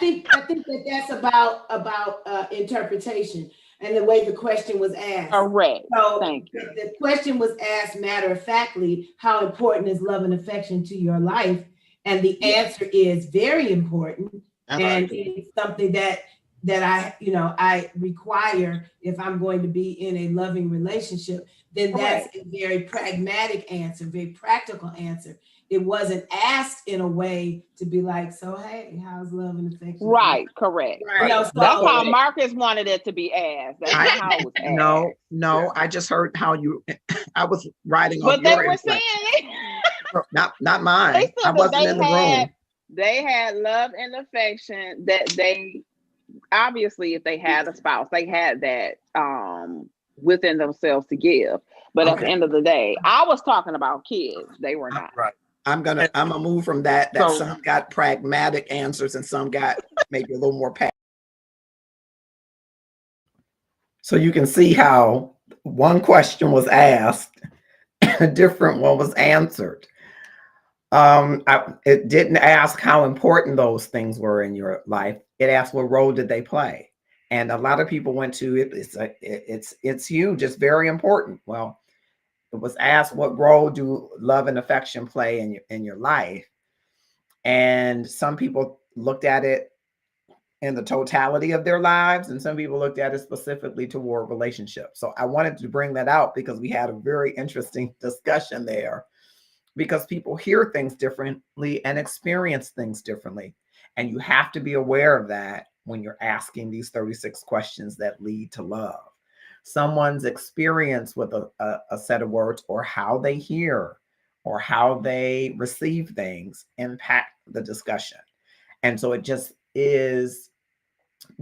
think that that's about interpretation and the way the question was asked. Correct. So thank you. The question was asked matter-of-factly, how important is love and affection to your life? And the answer is very important. And it's something that I require if I'm going to be in a loving relationship. Then that's a very pragmatic answer, very practical answer. It wasn't asked in a way to be like, so hey, how's love and affection? Right, correct. Right. So that's how Marcus wanted it to be asked. That's not how it was asked. No, I just heard how you. I was writing on. But they were saying it. Not mine. They said I wasn't in the room. They had love and affection that they obviously, if they had a spouse, they had that within themselves to give. But at the end of the day, I was talking about kids. They were not. Right. I'm gonna move from that. So, some got pragmatic answers and some got maybe a little more So you can see how one question was asked, a different one was answered. It didn't ask how important those things were in your life. It asked what role did they play, and a lot of people went to it. It's huge. It's very important. Well, it was asked what role do love and affection play in your life, and some people looked at it in the totality of their lives, and some people looked at it specifically toward relationships. So I wanted to bring that out because we had a very interesting discussion there. Because people hear things differently and experience things differently. And you have to be aware of that when you're asking these 36 questions that lead to love. Someone's experience with a set of words, or how they hear or how they receive things, impact the discussion. And so it just is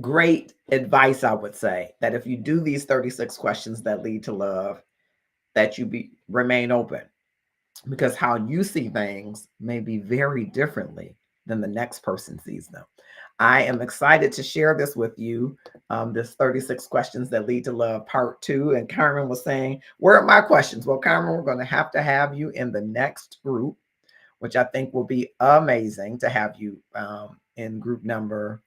great advice, I would say, that if you do these 36 questions that lead to love, that you remain open. Because how you see things may be very differently than the next person sees them. I am excited to share this with you, this 36 questions that lead to love part 2. And Carmen was saying, where are my questions? Well, Carmen, we're going to have you in the next group, which I think will be amazing to have you in group number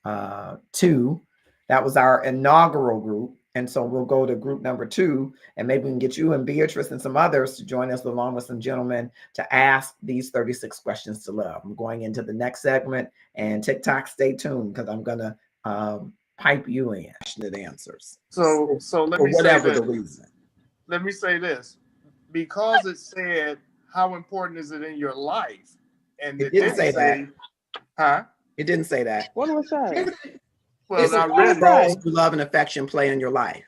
2. That was our inaugural group. And so we'll go to group number 2, and maybe we can get you and Beatrice and some others to join us along with some gentlemen to ask these 36 questions to love. I'm going into the next segment, and TikTok, stay tuned, because I'm going to pipe you in passionate answers. So let me whatever say the reason. Let me say this. because it said how important is it in your life, and it didn't say that. Huh? It didn't say that. What do it say? Well, I What read roles do love and affection play in your life?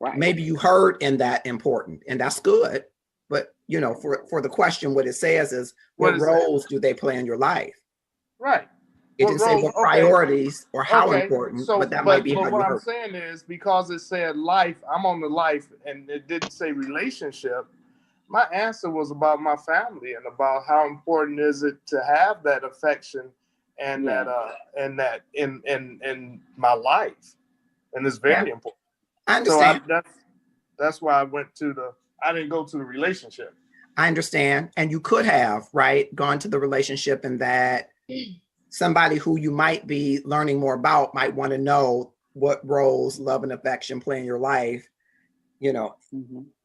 Right. Maybe you heard in that important, and that's good. But you know, for the question, what it says is, what roles do they play in your life? Right. It didn't say what priorities or how important, so, but that might be how what you I'm heard. saying is, because it said life, I'm on the life, and it didn't say relationship. My answer was about my family and about how important is it to have that affection and that in my life, and it's very important. I understand. So that's why I went to I didn't go to the relationship. I understand, and you could have gone to the relationship, and that somebody who you might be learning more about might want to know what roles love and affection play in your life, you know,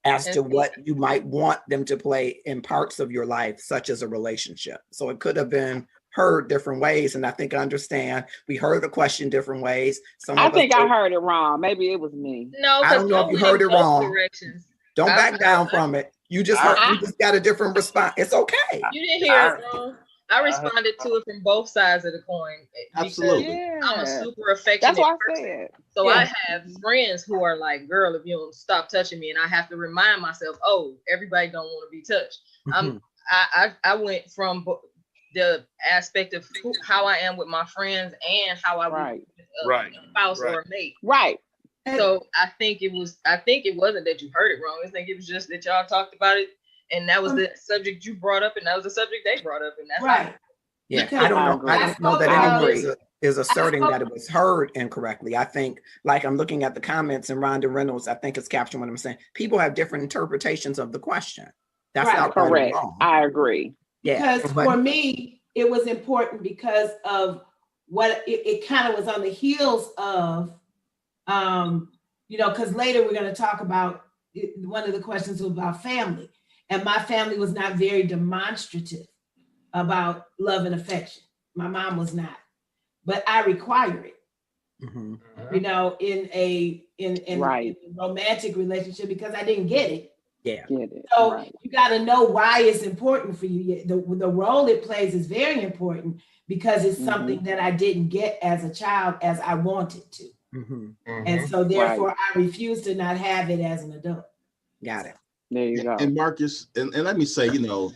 as to what you might want them to play in parts of your life, such as a relationship. So it could have been heard different ways, and I think I understand. We heard the question different ways. I think I heard it wrong. Maybe it was me. No, I don't know if you heard it wrong. Directions. Don't back down from it. You just got a different response. It's okay. You didn't hear it wrong. I responded to it from both sides of the coin. Absolutely. I'm a super affectionate person. So I have friends who are like, girl, if you don't stop touching me, and I have to remind myself, oh, everybody don't want to be touched. I went from the aspect of how I am with my friends and how I would with a spouse or a mate. Right. So I think it wasn't that you heard it wrong. I think it was just that y'all talked about it, and that was the subject you brought up, and that was the subject they brought up, and that's right. Yeah, I don't know that anyone is asserting that it was heard incorrectly. I think, like, I'm looking at the comments, and Rhonda Reynolds, I think, is capturing what I'm saying. People have different interpretations of the question. That's not correct. Wrong. I agree. Yeah, because for me, it was important because of what it kind of was on the heels of, you know, because later we're going to talk about one of the questions was about family, and my family was not very demonstrative about love and affection. My mom was not, but I require it. You know, in a romantic relationship, because I didn't get it. Yeah. So you got to know why it's important for you. The role it plays is very important because it's something that I didn't get as a child as I wanted to. And so therefore I refuse to not have it as an adult. Got it. There you go. And Marcus, and let me say, you know,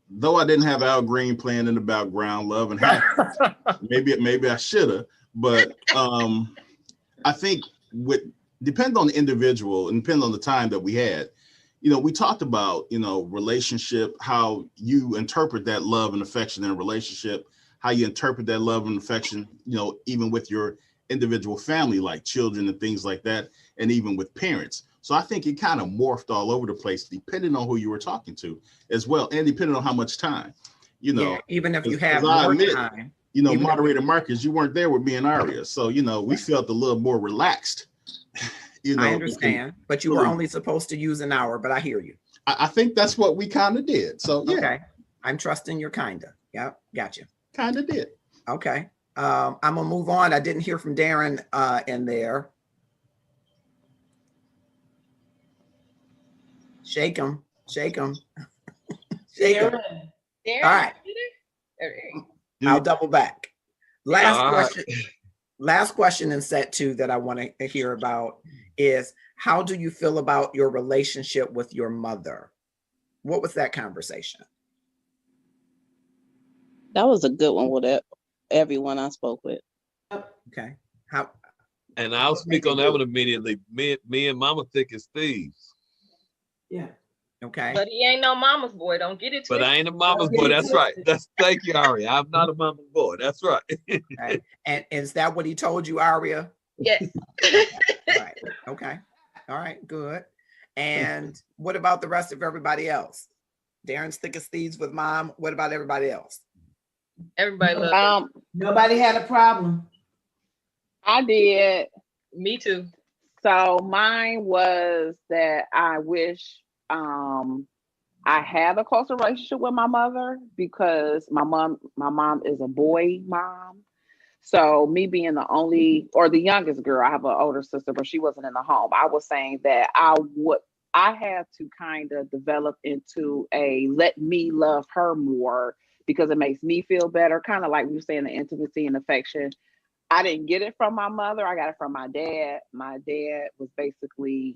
though I didn't have Al Green playing in the background, love and happiness, maybe I should have, but I think depend on the individual and depend on the time that we had. You know, we talked about, you know, relationship, how you interpret that love and affection in a relationship, how you interpret that love and affection, you know, even with your individual family, like children and things like that, and even with parents. So I think it kind of morphed all over the place, depending on who you were talking to as well, and depending on how much time, you know. Even if you have more time. You know, moderator Marcus, you weren't there with me and Aria. So, you know, we felt a little more relaxed. You know, I understand, but you were only supposed to use an hour, but I hear you. I think that's what we kind of did. So, yeah. Okay. I'm trusting your kinda. Yeah, gotcha. Kind of did. Okay. I'm going to move on. I didn't hear from Darren in there. Shake him. Shake him. Shake him. All right. I'll double back. Last question in set 2 that I want to hear about is, how do you feel about your relationship with your mother? What was that conversation? That was a good one with everyone I spoke with. Okay. How? And I'll speak on that one immediately. Me and Mama thick as thieves. Yeah. Okay. But he ain't no mama's boy. Don't get it twisted. But I ain't a mama's boy. That's right. Thank you, Aria. I'm not a mama's boy. That's right. Right. And is that what he told you, Aria? Yes. All right. Okay. All right. Good. And what about the rest of everybody else? Darren's thick as thieves with mom. What about everybody else? Everybody loved it. Nobody had a problem. I did. Me too. So mine was that I wish I had a closer relationship with my mother, because my mom is a boy mom. So me being the only or the youngest girl, I have an older sister, but she wasn't in the home. I was saying that I I had to kind of develop into a let me love her more because it makes me feel better. Kind of like we were saying, the intimacy and affection. I didn't get it from my mother. I got it from my dad. My dad was basically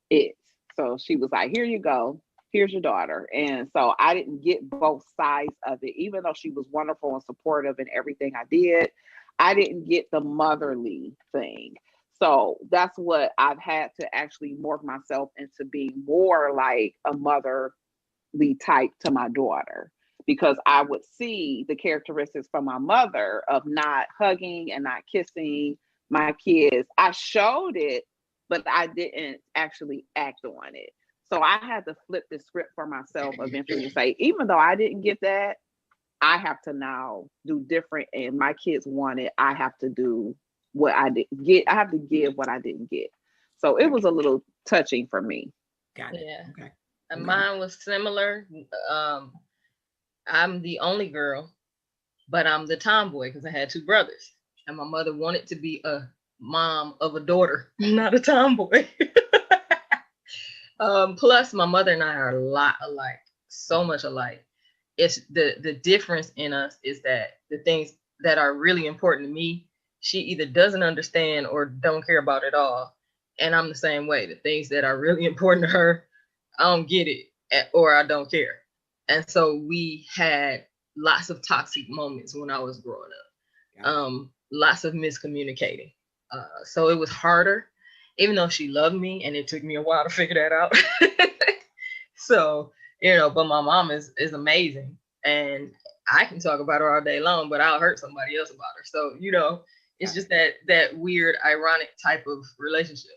it. So she was like, here you go. Here's your daughter. And so I didn't get both sides of it, even though she was wonderful and supportive in everything I did. I didn't get the motherly thing. So that's what I've had to actually morph myself into being more like a motherly type to my daughter, because I would see the characteristics from my mother of not hugging and not kissing my kids. I showed it, but I didn't actually act on it. So I had to flip the script for myself eventually and say, even though I didn't get that, I have to now do different. And my kids want it. I have to do what I didn't get. I have to give what I didn't get. So it was a little touching for me. Got it. Yeah. Okay. And mine was similar. I'm the only girl, but I'm the tomboy because I had two brothers. And my mother wanted to be a mom of a daughter, not a tomboy. Plus, my mother and I are a lot alike, so much alike. It's the difference in us is that the things that are really important to me, she either doesn't understand or don't care about at all. And I'm the same way. The things that are really important to her, I don't get it or I don't care. And so we had lots of toxic moments when I was growing up. Lots of miscommunicating. So it was harder, even though she loved me, and it took me a while to figure that out. So, but my mom is amazing, and I can talk about her all day long, but I'll hurt somebody else about her. So, it's just that weird, ironic type of relationship.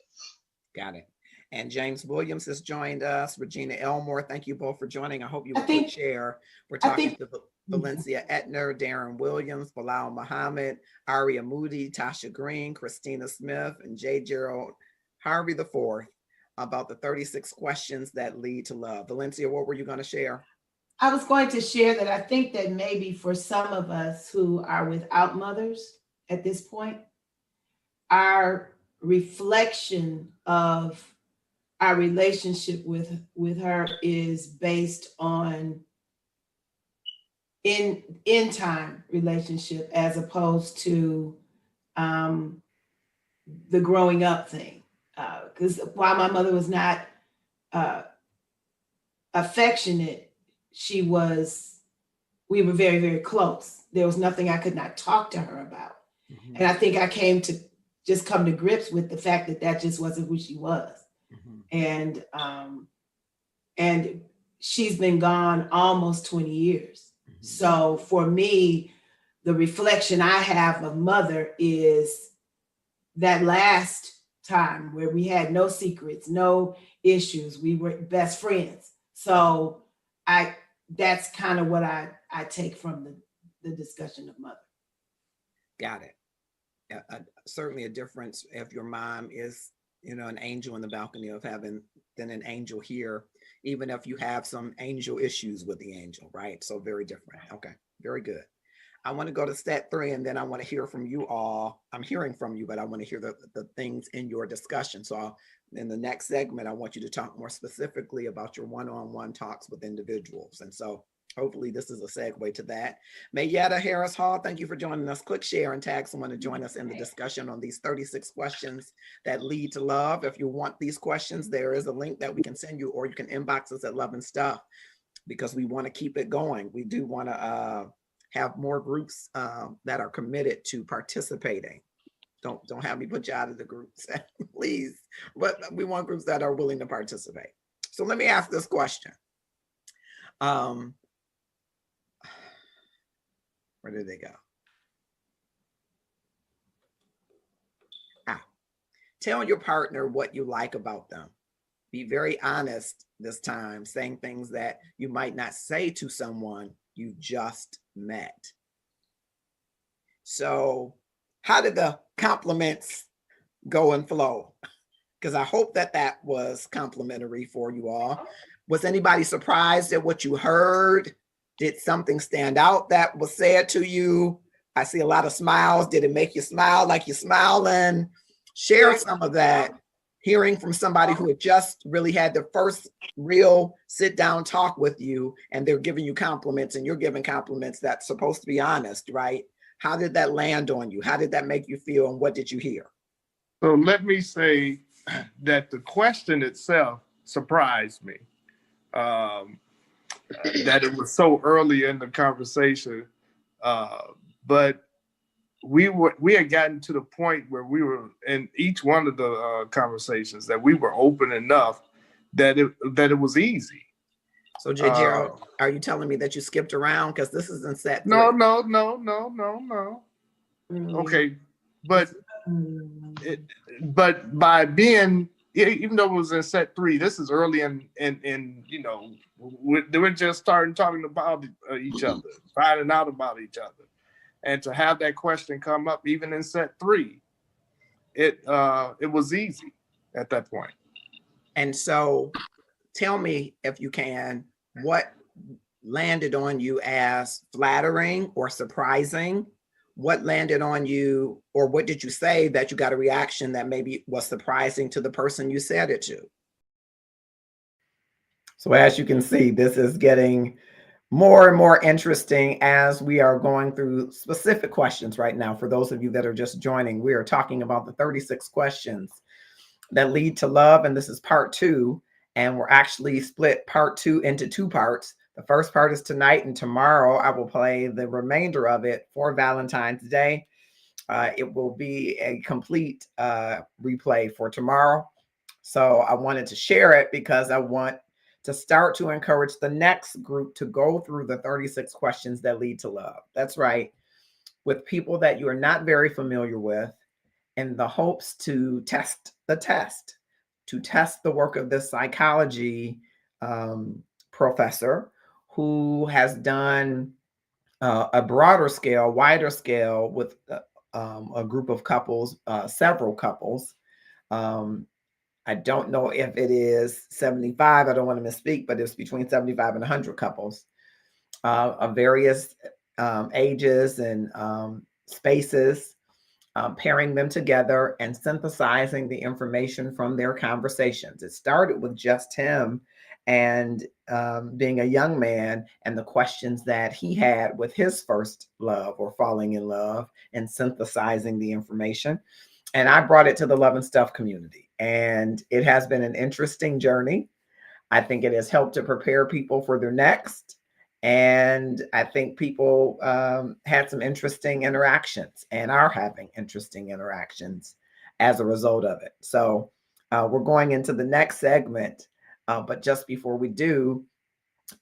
Got it. And James Williams has joined us. Regina Elmore, thank you both for joining. I hope you will share. We're talking to Valencia Etner, Darren Williams, Bilal Muhammad, Aria Moody, Tasha Green, Christina Smith, and J. Gerald Harvey IV about the 36 questions that lead to love. Valencia, what were you going to share? I was going to share that I think that maybe for some of us who are without mothers at this point, our reflection of our relationship with her is based on in time relationship as opposed to the growing up thing. Because while my mother was not affectionate, we were very, very close. There was nothing I could not talk to her about. Mm-hmm. And I think I came to grips with the fact that just wasn't who she was. Mm-hmm. And she's been gone almost 20 years. Mm-hmm. So for me, the reflection I have of mother is that last time where we had no secrets, no issues. We were best friends. So that's kind of what I take from the discussion of mother. Got it. Certainly a difference if your mom is, an angel in the balcony of heaven than an angel here, even if you have some angel issues with the angel, right? So very different. Okay, very good. I want to go to step 3, and then I want to hear from you all. I'm hearing from you, but I want to hear the things in your discussion. So in the next segment, I want you to talk more specifically about your one-on-one talks with individuals. And so hopefully this is a segue to that. Mayetta Harris Hall, thank you for joining us. Click share and tag someone to join us in the discussion on these 36 questions that lead to love. If you want these questions, there is a link that we can send you, or you can inbox us at Love and Stuff, because we want to keep it going. We do want to have more groups that are committed to participating. Don't have me put you out of the groups, please. But we want groups that are willing to participate. So let me ask this question. Where did they go? Tell your partner what you like about them. Be very honest this time, saying things that you might not say to someone you just met. So how did the compliments go and flow? Because I hope that was complimentary for you all. Was anybody surprised at what you heard? Did something stand out that was said to you? I see a lot of smiles. Did it make you smile like you're smiling? Share some of that hearing from somebody who had just really had the first real sit down talk with you, and they're giving you compliments and you're giving compliments that's supposed to be honest, right? How did that land on you? How did that make you feel? And what did you hear? So let me say that the question itself surprised me. That it was so early in the conversation, but we had gotten to the point where we were in each one of the conversations that we were open enough that it was easy. So Gerald, are you telling me that you skipped around because this is in set 3? No. Okay, but by being, even though it was in set 3, this is early in you know, we're just starting talking about each other, finding out about each other, and to have that question come up even in set 3, it was easy at that point. And so, tell me if you can, what landed on you as flattering or surprising? What landed on you, or what did you say that you got a reaction that maybe was surprising to the person you said it to? So as you can see, this is getting more and more interesting as we are going through specific questions right now. For those of you that are just joining, we are talking about the 36 questions that lead to love, and this is part 2, and we're actually split part 2 into 2 parts. The first part is tonight, and tomorrow I will play the remainder of it for Valentine's Day. It will be a complete replay for tomorrow. So I wanted to share it because I want to start to encourage the next group to go through the 36 questions that lead to love. That's right, with people that you are not very familiar with, in the hopes to test the test, to test the work of this psychology professor who has done a broader scale, wider scale with a group of couples, several couples. I don't know if it is 75, I don't want to misspeak, but it's between 75 and 100 couples of various ages and spaces, pairing them together and synthesizing the information from their conversations. It started with just him and being a young man and the questions that he had with his first love or falling in love, and synthesizing the information. And I brought it to the Love and Stuff community, and it has been an interesting journey. I think it has helped to prepare people for their next. And I think people had some interesting interactions and are having interesting interactions as a result of it. So we're going into the next segment. But just before we do,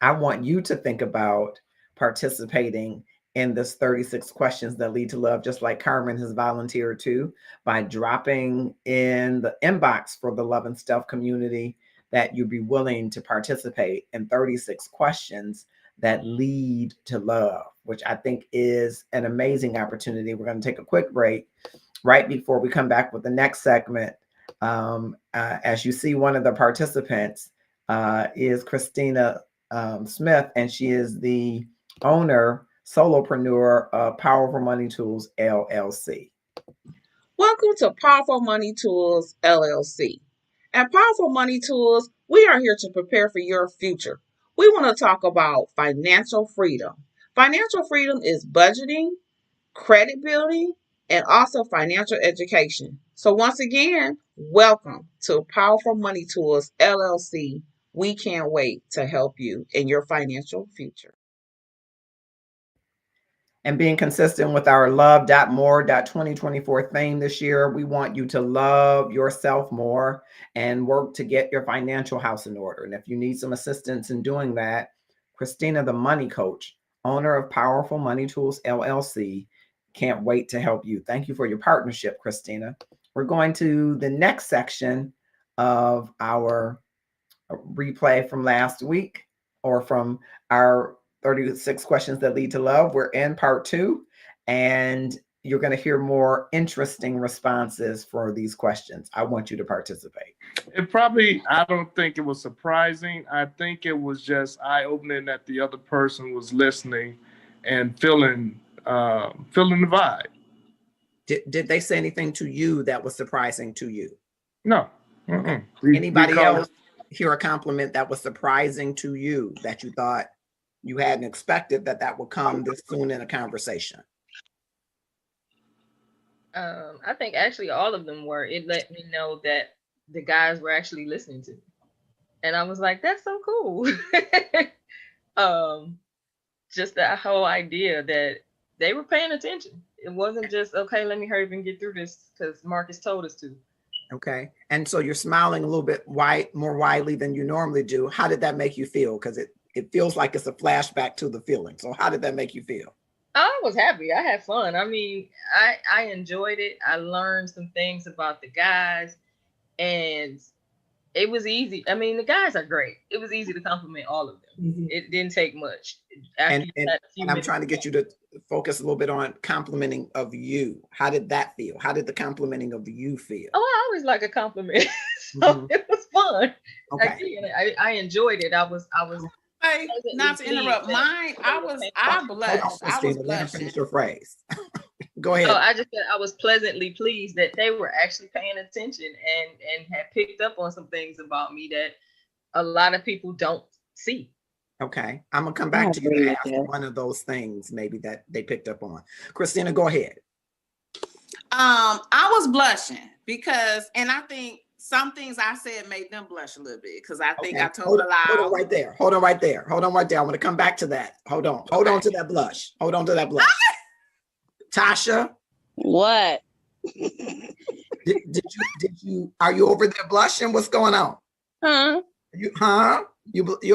I want you to think about participating in this 36 questions that lead to love, just like Carmen has volunteered to, by dropping in the inbox for the Love and Stuff community that you'd be willing to participate in 36 questions that lead to love, which I think is an amazing opportunity. We're going to take a quick break right before we come back with the next segment. As you see, one of the participants is Christina Smith, and she is the owner, solopreneur of Powerful Money Tools, LLC. Welcome to Powerful Money Tools, LLC. At Powerful Money Tools, we are here to prepare for your future. We want to talk about financial freedom. Financial freedom is budgeting, credit building, and also financial education. So once again, welcome to Powerful Money Tools, LLC. We can't wait to help you in your financial future. And being consistent with our love.more.2024 theme this year, we want you to love yourself more and work to get your financial house in order. And if you need some assistance in doing that, Christina, the money coach, owner of Powerful Money Tools, LLC, can't wait to help you. Thank you for your partnership, Christina. We're going to the next section of our replay from last week, or from our 36 questions that lead to love. We're in part 2, and you're going to hear more interesting responses for these questions. I want you to participate. I don't think it was surprising. I think it was just eye-opening that the other person was listening and feeling the vibe. Did they say anything to you that was surprising to you? No. Anybody else hear a compliment that was surprising to you that you thought you hadn't expected that would come this soon in a conversation? I think actually all of them were. It let me know that the guys were actually listening to me. And I was like, that's so cool. Just that whole idea that they were paying attention. It wasn't just, okay, let me hurry up and get through this because Marcus told us to. Okay. And so you're smiling a little bit more widely than you normally do. How did that make you feel? Because it feels like it's a flashback to the feeling. So how did that make you feel? I was happy. I had fun. I mean, I enjoyed it. I learned some things about the guys, and it was easy. I mean, the guys are great. It was easy to compliment all of them. It didn't take much. And I'm trying to get you to focus a little bit on complimenting of you. How did that feel? How did the complimenting of you feel? Oh, I always like a compliment. So it was fun. Okay. I enjoyed it. I was Hey, not to interrupt. Mine, I blushed. I was blushing. Finish your phrase. Go ahead. Oh, I just said I was pleasantly pleased that they were actually paying attention and had picked up on some things about me that a lot of people don't see. Okay, I'm gonna come back to you and ask one of those things maybe that they picked up on. Christina, go ahead. I was blushing because, and I think some things I said made them blush a little bit because I think I told a lie. Hold on right there. I want to come back to that. Hold on to that blush. Tasha, What? did you? Are you over there blushing? What's going on? You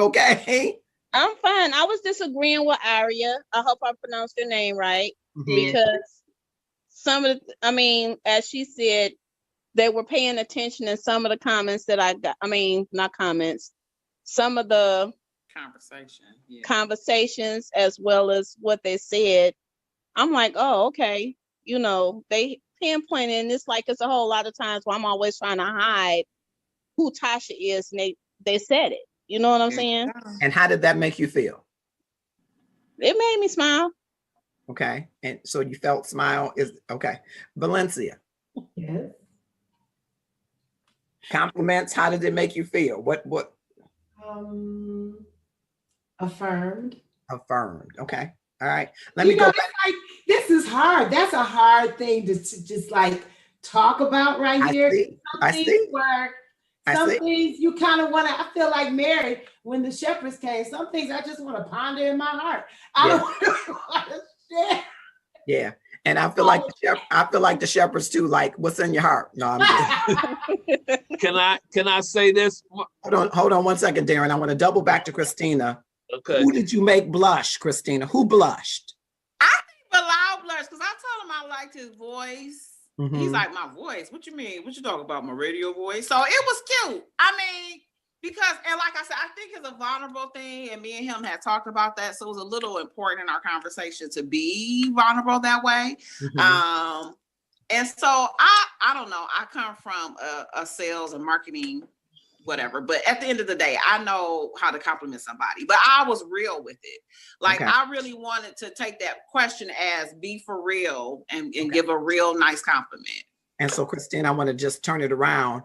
okay? I'm fine. I was disagreeing with Aria. I hope I pronounced your name right. Because some of as she said, they were paying attention in some of the comments that I got. Not comments, some of the conversations as well as what they said. I'm like, oh, okay. They pinpointing, and it's like it's a whole lot of times where I'm always trying to hide who Tasha is, and they said it. You know what I'm saying? And how did that make you feel? It made me smile. Okay. And so you felt smile is okay. Valencia. Yes. Compliments, how did it make you feel? What? Affirmed. Okay. All right. Let me go back. Like, this is hard. That's a hard thing to just like talk about right here. I see. Some things you kind of want to, I feel like Mary, when the shepherds came, some things I just want to ponder in my heart. I don't want to share. Yeah. And I feel like the shepherds too, like what's in your heart? No, I'm just Can I say this? Hold on 1 second, Darren. I want to double back to Christina. Okay. Who did you make blush, Christina? Who blushed? I think Bilal blushed because I told him I liked his voice. He's like, my voice? What you mean? What you talking about? My radio voice? So it was cute. Because, and like I said, I think it's a vulnerable thing, and me and him had talked about that. So it was a little important in our conversation to be vulnerable that way. And so I don't know. I come from a sales and marketing whatever, but at the end of the day, I know how to compliment somebody, but I was real with it. Like, I really wanted to take that question as be for real and give a real nice compliment. And so, Christine, I want to just turn it around.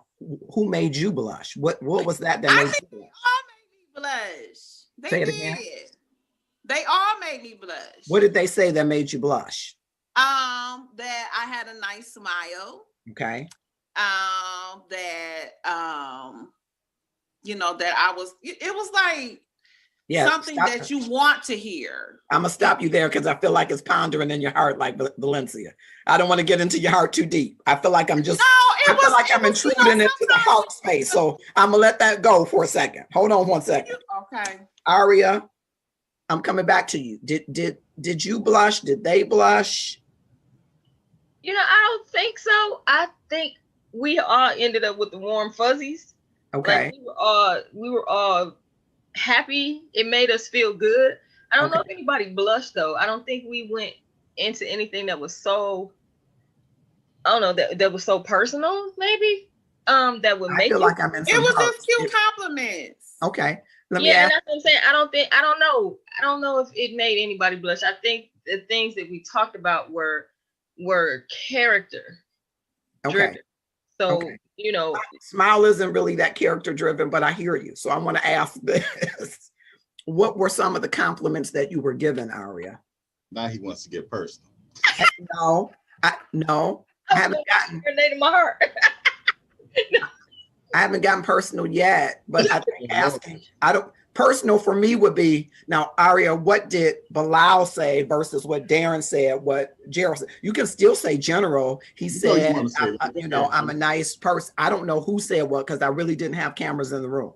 Who made you blush? What was that made you blush? They all made me blush. Say it again. They all made me blush. What did they say that made you blush? That I had a nice smile. Okay. That that I was, it was like something that you want to hear. I'm gonna stop you there because I feel like it's pondering in your heart, like Valencia. I don't want to get into your heart too deep. I feel like I'm intruding into the heart space. So I'm gonna let that go for a second. Hold on 1 second. Okay. Aria, I'm coming back to you. Did you blush? Did they blush? I don't think so. I think we all ended up with the warm fuzzies. Okay. Like we were all happy. It made us feel good. I don't know if anybody blushed though. I don't think we went into anything that was so, I don't know, that was so personal, maybe. That would make I feel like I'm in some It was heart. just cute compliments. Okay. Let me and ask. that's what I'm saying. I don't know if it made anybody blush. I think the things that we talked about were character driven. So you know, smile isn't really that character driven, but I hear you. So I want to ask this. What were some of the compliments that you were given, Aria? Now he wants to get personal. No, I haven't gotten my heart. I haven't gotten personal yet, but I think asking, personal for me would be, now, Aria, what did Bilal say versus what Darren said, what Gerald said? You can still say general. He said, I'm a nice person. I don't know who said what, because I really didn't have cameras in the room.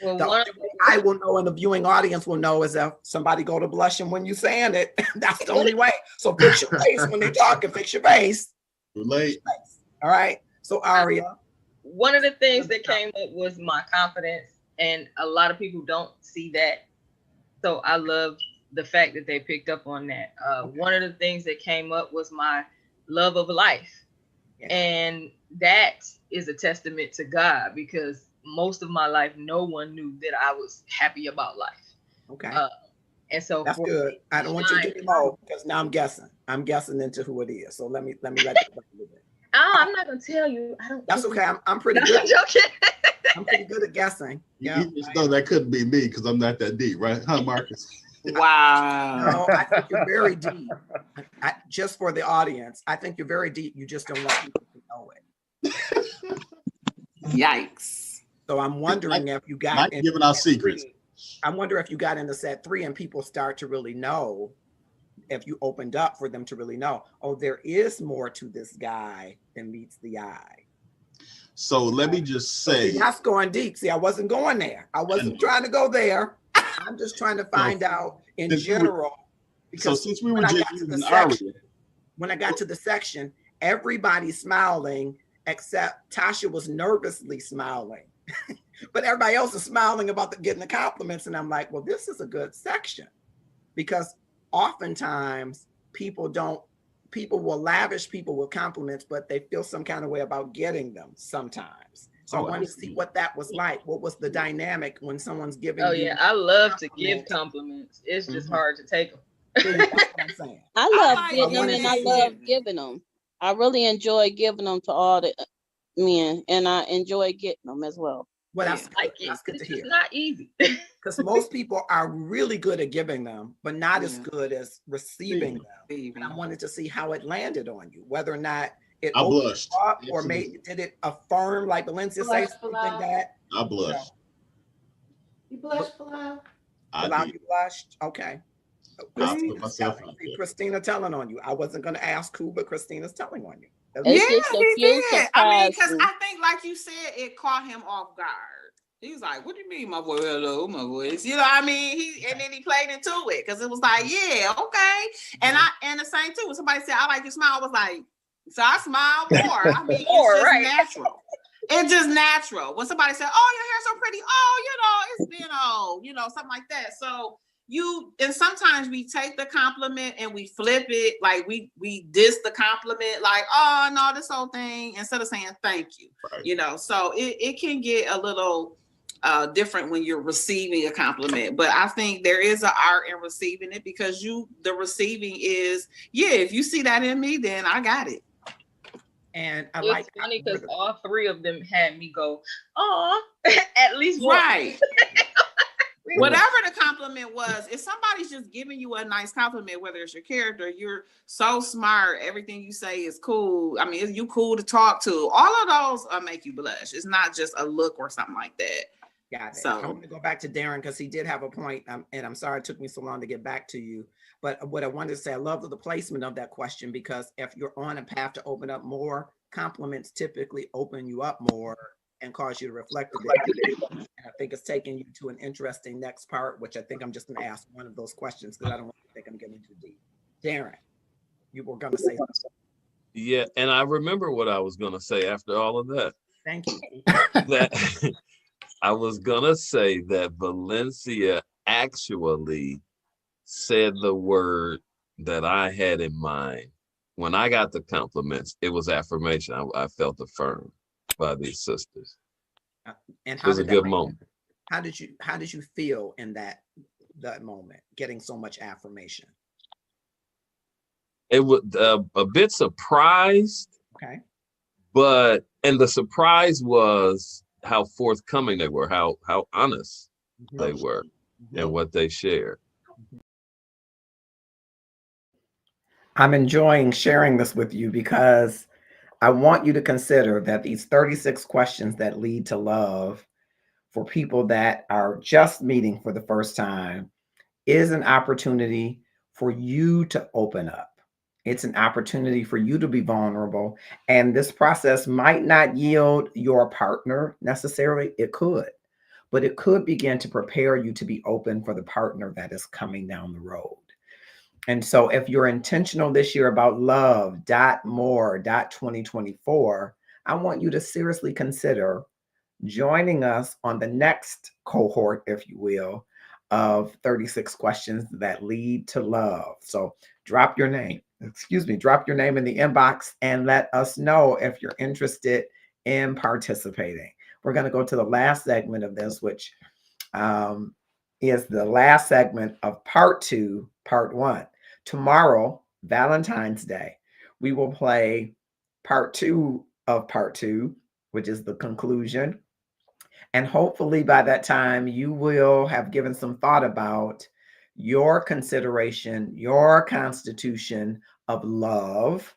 Well, the only way I will know and the viewing audience will know is if somebody go to blushing when you saying it. That's the only way. So fix your face when they talk and fix your face. Relate. All right. So Aria. One of the things that came up was my confidence, and a lot of people don't see that. So I love the fact that they picked up on that. One of the things that came up was my love of life. Yeah. And that is a testament to God, because most of my life, no one knew that I was happy about life. Okay. And so that's good. I don't want you to get more, because now I'm guessing into who it is. So let me let you a little bit. I'm not gonna tell you. I don't. That's okay. I'm pretty good. I'm joking. I'm pretty good at guessing. Yeah. You just know that couldn't be me because I'm not that deep, right? Huh, Marcus? Wow. No, I think you're very deep. Just for the audience, I think you're very deep. You just don't want people to know it. Yikes. So I'm wondering if you got not giving out secrets. I wonder if you got into set 3 and people start to really know, if you opened up for them to really know, oh, there is more to this guy than meets the eye. So let me just say, that's going deep. See, I wasn't going there. I wasn't trying to go there. I'm just trying to find out in general. Because since we were when I got to the section, everybody's smiling except Tasha was nervously smiling. But everybody else is smiling about getting the compliments. And I'm like, well, this is a good section, because oftentimes people will lavish people with compliments, but they feel some kind of way about getting them sometimes. So I wanted to see what that was like. What was the dynamic when someone's giving you? Yeah, I love to give compliments. It's just hard to take them. I love getting them, and I love giving them. I really enjoy giving them to all the men, and I enjoy getting them as well. Well, that's good to hear. It's not easy. Because most people are really good at giving them, but not as good as receiving them. And I wanted to see how it landed on you, whether or not it blushed up, or did it affirm, like Valencia says, something that I blushed. You blushed, Bilal? Bilal, you blushed? Okay. Christina telling on you. I wasn't going to ask who, but Christina's telling on you. He did. I mean, because I think, like you said, it caught him off guard. He was like, "What do you mean, my voice? Hello, my voice." You know what I mean? And then he played into it, because it was like, "Yeah, okay." And the same too. When somebody said, "I like your smile," I was like, so I smiled more. I mean, it's just natural. It's just natural. When somebody said, "Oh, your hair's so pretty," it's been something like that. So and sometimes we take the compliment and we flip it, like we diss the compliment, like, "Oh no, this whole thing," instead of saying thank you. Right. So it can get a little different when you're receiving a compliment. But I think there is an art in receiving it, because the receiving is, if you see that in me, then I got it. And it's funny because all 3 of them had me go, "Oh," at least once. Right. Whatever the compliment was, if somebody's just giving you a nice compliment, whether it's your character, you're so smart, everything you say is cool. I mean, you cool to talk to. All of those make you blush. It's not just a look or something like that. Got it. So I want to go back to Darren, because he did have a point, and I'm sorry it took me so long to get back to you. But what I wanted to say, I love the placement of that question, because if you're on a path to open up more, compliments typically open you up more and cause you to reflect a bit. And I think it's taking you to an interesting next part, which I think I'm just going to ask one of those questions, because I don't think I'm getting too deep. Darren, you were going to say something. Yeah, and I remember what I was going to say after all of that. Thank you. That I was going to say that Valencia actually said the word that I had in mind. When I got the compliments, it was affirmation. I felt affirmed by these sisters. And it was a good moment. How did you feel in that moment, getting so much affirmation? It was a bit surprised. Okay. But And the surprise was how forthcoming they were, how honest they were, and what they shared. I'm enjoying sharing this with you because I want you to consider that these 36 questions that lead to love for people that are just meeting for the first time is an opportunity for you to open up. It's an opportunity for you to be vulnerable. And this process might not yield your partner necessarily. It could, but it could begin to prepare you to be open for the partner that is coming down the road. And so if you're intentional this year about love, more, 2024, I want you to seriously consider joining us on the next cohort, if you will, of 36 questions that lead to love. So drop your name in the inbox and let us know if you're interested in participating. We're going to go to the last segment of this, which is the last segment of part 2, part 1. Tomorrow, Valentine's Day, we will play part 2 of part 2, which is the conclusion. And hopefully by that time, you will have given some thought about your consideration, your constitution of love,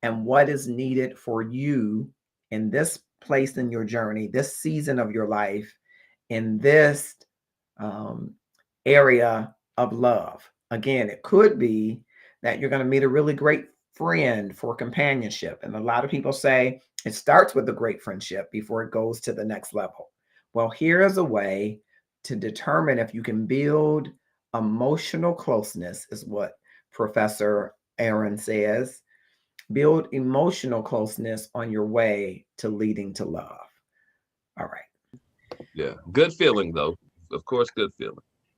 and what is needed for you in this place in your journey, this season of your life, in this area of love. Again, it could be that you're going to meet a really great friend for companionship. And a lot of people say it starts with a great friendship before it goes to the next level. Well, here is a way to determine if you can build emotional closeness, is what Professor Aron says. Build emotional closeness on your way to leading to love. All right. Yeah. Good feeling, though. Of course, good feeling.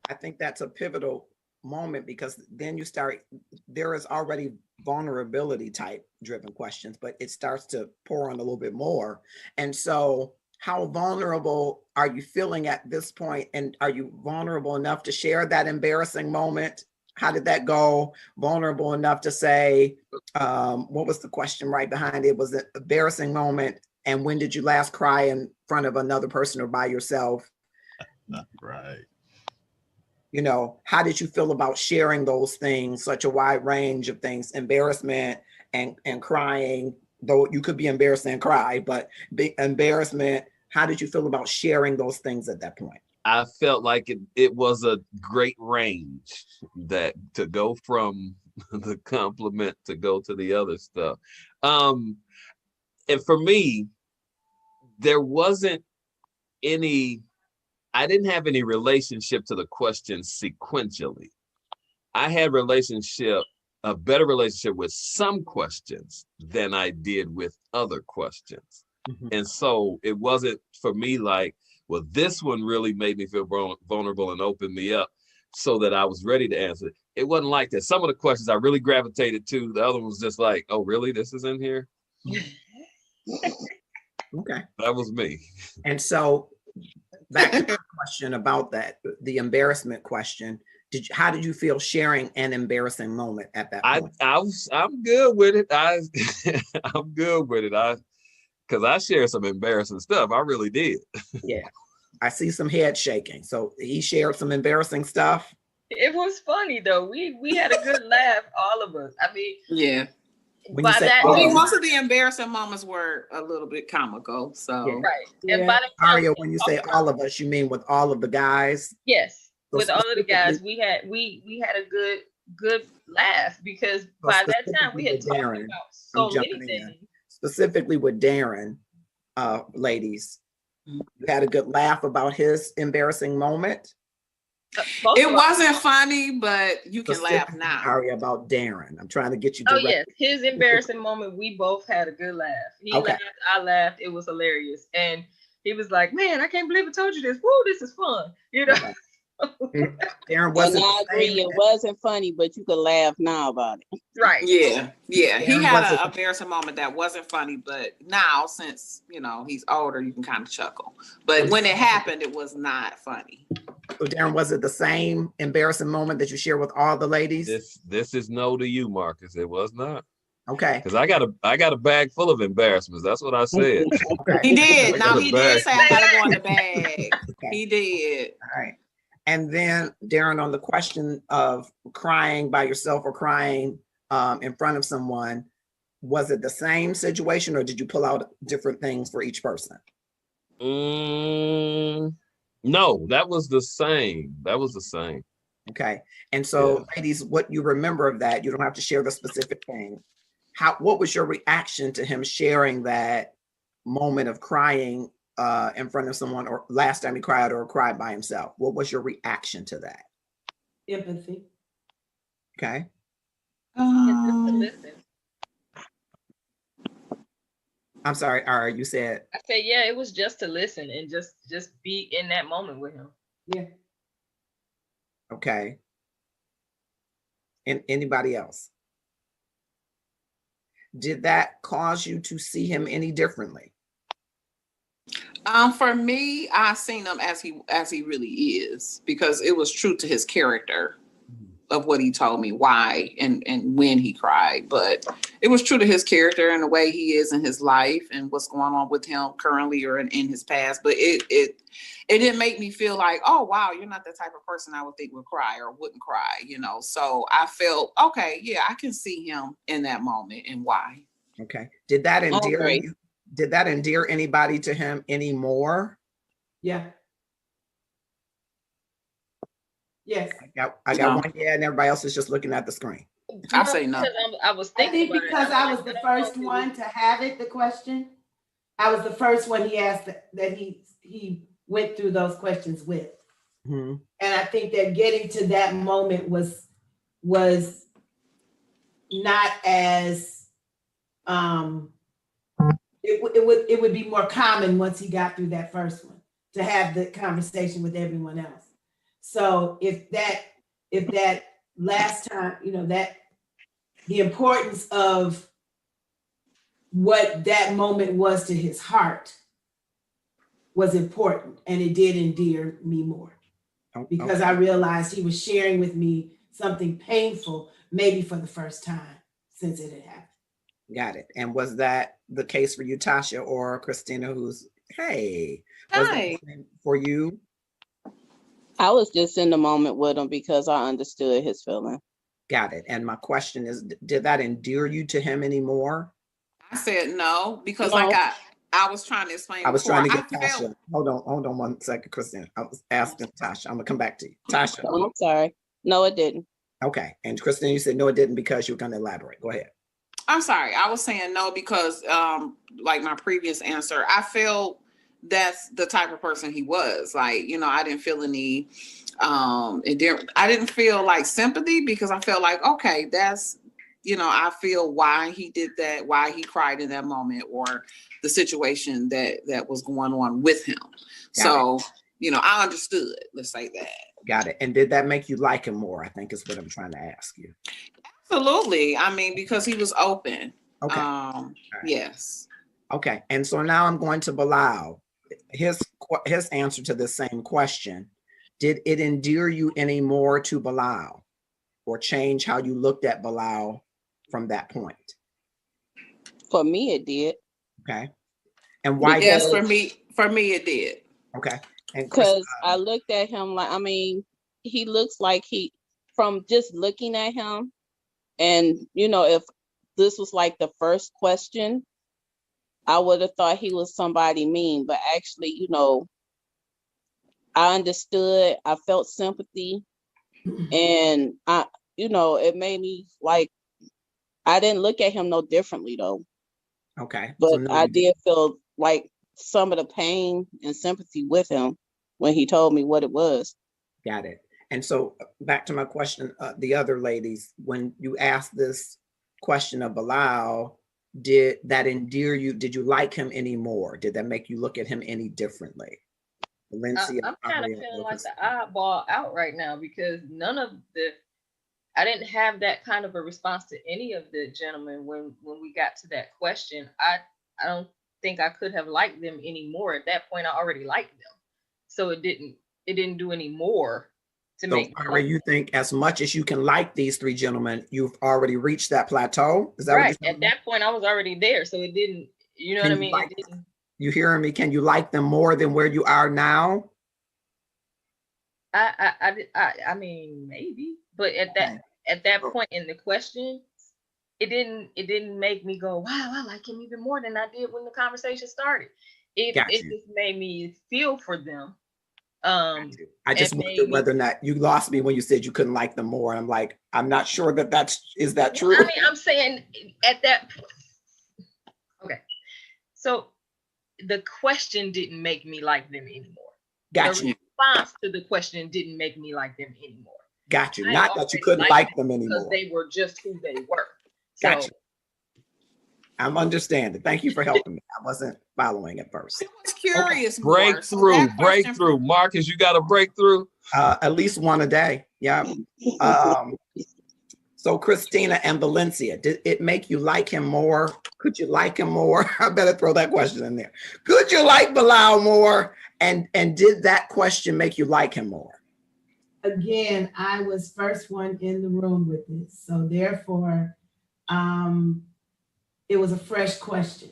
I think that's a pivotal moment because then you start, there is already vulnerability type driven questions, but it starts to pour on a little bit more. And so how vulnerable are you feeling at this point? And are you vulnerable enough to share that embarrassing moment? How did that go? Vulnerable enough to say, what was the question right behind it? Was it an embarrassing moment? And when did you last cry in front of another person or by yourself? Right. You know, how did you feel about sharing those things, such a wide range of things, embarrassment and crying, though you could be embarrassed and cry, but embarrassment, how did you feel about sharing those things at that point? I felt like it was a great range that to go from the compliment to go to the other stuff. And for me, there wasn't I didn't have any relationship to the questions sequentially. I had a better relationship with some questions than I did with other questions. Mm-hmm. And so it wasn't for me like, well, this one really made me feel vulnerable and opened me up so that I was ready to answer it. It wasn't like that. Some of the questions I really gravitated to. The other one was just like, oh, really? This is in here? Okay. That was me. And so back to the question about that, the embarrassment question. How did you feel sharing an embarrassing moment at that point? I'm good with it. I'm good with it. Because I shared some embarrassing stuff. I really did. Yeah. I see some head shaking. So he shared some embarrassing stuff. It was funny though. We had a good laugh, all of us. I mean, yeah. By that I think most of the embarrassing moments were a little bit comical. So yeah. Right. Yeah. And by the time Aria, when you say all of us, you mean with all of the guys? Yes. So with all of the guys, we had a good laugh because by that time we had talked about so many things. Specifically with Darren, ladies, you had a good laugh about his embarrassing moment. It wasn't funny, but you can laugh now. Aria, about Darren. I'm trying to get you. Oh yes, his embarrassing moment. We both had a good laugh. He laughed, I laughed. It was hilarious, and he was like, "Man, I can't believe I told you this. Woo, this is fun." You know. Okay. Darren wasn't. I agree. It wasn't funny, but you could laugh now about it. Right. Yeah. Darren he had an embarrassing moment that wasn't funny, but now since he's older, you can kind of chuckle. But when it happened, it was not funny. So Darren, was it the same embarrassing moment that you share with all the ladies? This is no to you, Marcus. It was not. Okay. Because I got a bag full of embarrassments. That's what I said. Okay. He did. I No, got a he bag. did say I gotta go in the bag. Okay. He did. All right. And then Darren, on the question of crying by yourself or crying in front of someone, was it the same situation or did you pull out different things for each person? No, that was the same. That was the same. Okay. And so, Yeah. ladies, what you remember of that, you don't have to share the specific thing. What was your reaction to him sharing that moment of crying in front of someone, or last time he cried or cried by himself? What was your reaction to that? Empathy. Okay. Just to listen. I'm sorry, Ara, you said. I said, yeah, it was just to listen and just be in that moment with him. Yeah. Okay. And anybody else? Did that cause you to see him any differently? For me, I seen him as he really is, because it was true to his character of what he told me, why and when he cried. But it was true to his character and the way he is in his life and what's going on with him currently or in his past. But it didn't make me feel like, oh wow, you're not the type of person I would think would cry or wouldn't cry, you know. So I felt, okay, yeah, I can see him in that moment and why. Okay. Did that endear Okay. you? Did that endear anybody to him anymore? Yeah. Yes. I got one yeah, and everybody else is just looking at the screen. I say no. Because I was I thinking think because I was the first one. one to have it, the question. I was the first one he asked that he went through those questions with. Mm-hmm. And I think that getting to that moment was not as it would be more common once he got through that first one to have the conversation with everyone else. So if that last time, you know, that the importance of what that moment was to his heart was important, and it did endear me more because I realized he was sharing with me something painful, maybe for the first time since it had happened. Got it. And was that the case for you, Tasha, or Christina, who's, hey, was that Hi. the same for you? I was just in the moment with him because I understood his feeling. Got it. And my question is, did that endear you to him anymore? I said no, because No. like I was trying to explain I was before, trying to get I Tasha. felt, Hold on 1 second, Christina. I was asking Tasha. I'm gonna come back to you. Tasha. Oh, I'm sorry. No, it didn't. Okay. And Christina, you said no, it didn't because you were gonna elaborate. Go ahead. I'm sorry. I was saying no because like my previous answer, I felt that's the type of person he was. Like, you know, I didn't feel any I didn't feel like sympathy because I felt like, okay, that's, you know, I feel why he did that, why he cried in that moment, or the situation that was going on with him. So, you know, I understood, let's say that. Got it. And did that make you like him more? I think is what I'm trying to ask you. Absolutely. I mean, because he was open. Okay. Right. Yes. Okay. And so now I'm going to Bilal. His answer to the same question. Did it endear you any more to Bilal or change how you looked at Bilal from that point? For me, it did. Okay. And why? Yes, for me it did. Okay. Because I looked at him like, I mean, he looks like from just looking at him, and you know, if this was like the first question, I would have thought he was somebody mean, but actually, you know, I understood, I felt sympathy, and you know, it made me like, I didn't look at him no differently though. Okay. But So no, I did feel like some of the pain and sympathy with him when he told me what it was. Got it. And so back to my question, the other ladies, when you asked this question of Bilal, did that endear you? Did you like him anymore? Did that make you look at him any differently? Lindsay, I'm kind of feeling like the oddball out right now because I didn't have that kind of a response to any of the gentlemen when we got to that question. I don't think I could have liked them anymore. At that point, I already liked them. So it didn't do any more to So, make me Ari, like you think as much as you can like these three gentlemen, you've already reached that plateau? Is that what right. you're At saying? that point, I was already there, so it didn't. You know Can what I you mean? like, It didn't. you hearing me? Can you like them more than where you are now? I mean, maybe, but at Okay. that point in the question, it didn't make me go, wow, I like him even more than I did when the conversation started. It Got it you. just made me feel for them. Got you. I just It made wondered me. whether or not you lost me when you said you couldn't like them more. I'm like, I'm not sure is that Well, true? I mean, I'm saying at that. Okay, so the question didn't make me like them anymore. Got The you. response to the question didn't make me like them anymore. Got you. I Not that you already couldn't liked like them them because anymore. they were just who they were. Got So you. I'm understanding. Thank you for helping me. I wasn't following at first. I was curious more. So Breakthrough, that question breakthrough. Marcus, you got a breakthrough? At least one a day. Yeah. So Christina and Valencia, did it make you like him more? Could you like him more? I better throw that question in there. Could you like Bilal more? And did that question make you like him more? Again, I was first one in the room with this, so therefore, it was a fresh question,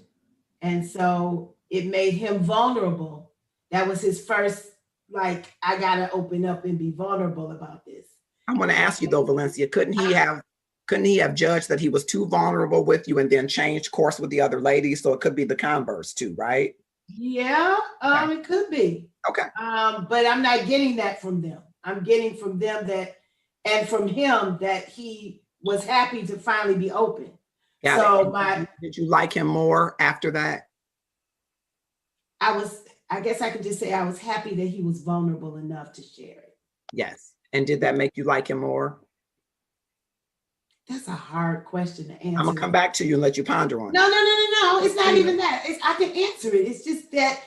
and so it made him vulnerable. That was his first, like, I gotta open up and be vulnerable about this. I'm going to ask you though, Valencia, couldn't he have judged that he was too vulnerable with you and then changed course with the other ladies? So it could be the converse too, right? Yeah, Okay. it could be. Okay. But I'm not getting that from them. I'm getting from them that, and from him that he was happy to finally be open. Got it. Did you like him more after that? I guess I could just say I was happy that he was vulnerable enough to share it. Yes. And did that make you like him more? That's a hard question to answer. I'm gonna come back to you and let you ponder on it. No. It's not even that. I can answer it. It's just that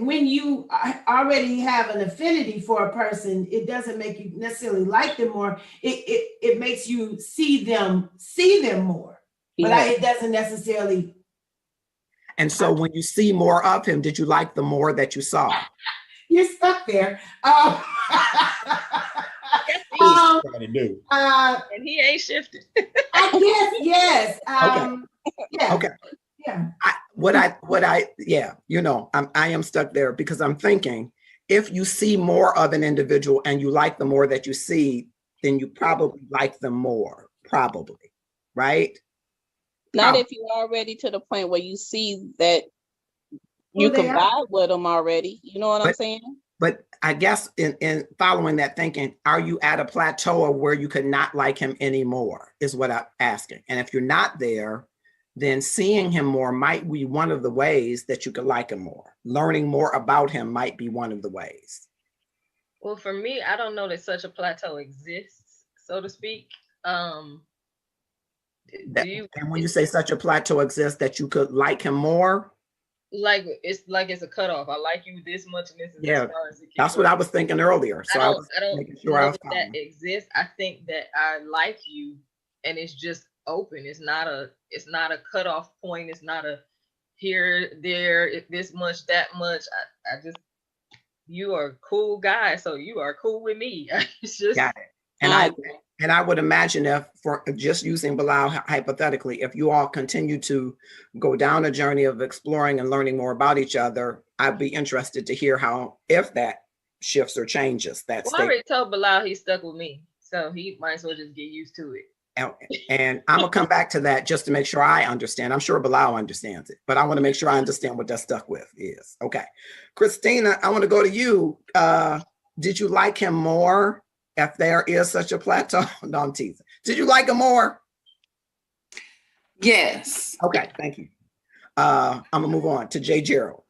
when you already have an affinity for a person, it doesn't make you necessarily like them more. It makes you see them more. But it doesn't necessarily. And so when you see more of him, did you like the more that you saw? You're stuck there. and he ain't shifted. I guess, yes. Yeah. Okay. Yeah. I am stuck there because I'm thinking if you see more of an individual and you like the more that you see, then you probably like them more, probably, right? Not if you're already to the point where you see that you can vibe with them already. You know what I'm saying? But I guess in following that thinking, are you at a plateau of where you could not like him anymore is what I'm asking. And if you're not there, then seeing him more might be one of the ways that you could like him more. Learning more about him might be one of the ways. Well, for me, I don't know that such a plateau exists, so to speak. And when you say such a plateau exists, that you could like him more? It's a cutoff. I like you this much, and this is as far as it can that's go. what I was thinking earlier. So I don't know that exists. I think that I like you, and it's just open. It's not a cutoff point. It's not a here, there, this much, that much. I just, you are a cool guy, so you are cool with me. It's just got it. And I would imagine if, for just using Bilal hypothetically, if you all continue to go down a journey of exploring and learning more about each other, I'd be interested to hear if that shifts or changes that state. I already told Bilal he's stuck with me, so he might as well just get used to it. And I'm gonna come back to that just to make sure I understand. I'm sure Bilal understands it, but I want to make sure I understand what that's stuck with is. Okay. Christina, I want to go to you. Did you like him more? If there is such a plateau, no, I'm teasing. Did you like him more? Yes. Okay, thank you. I'm gonna move on to Jay Gerald.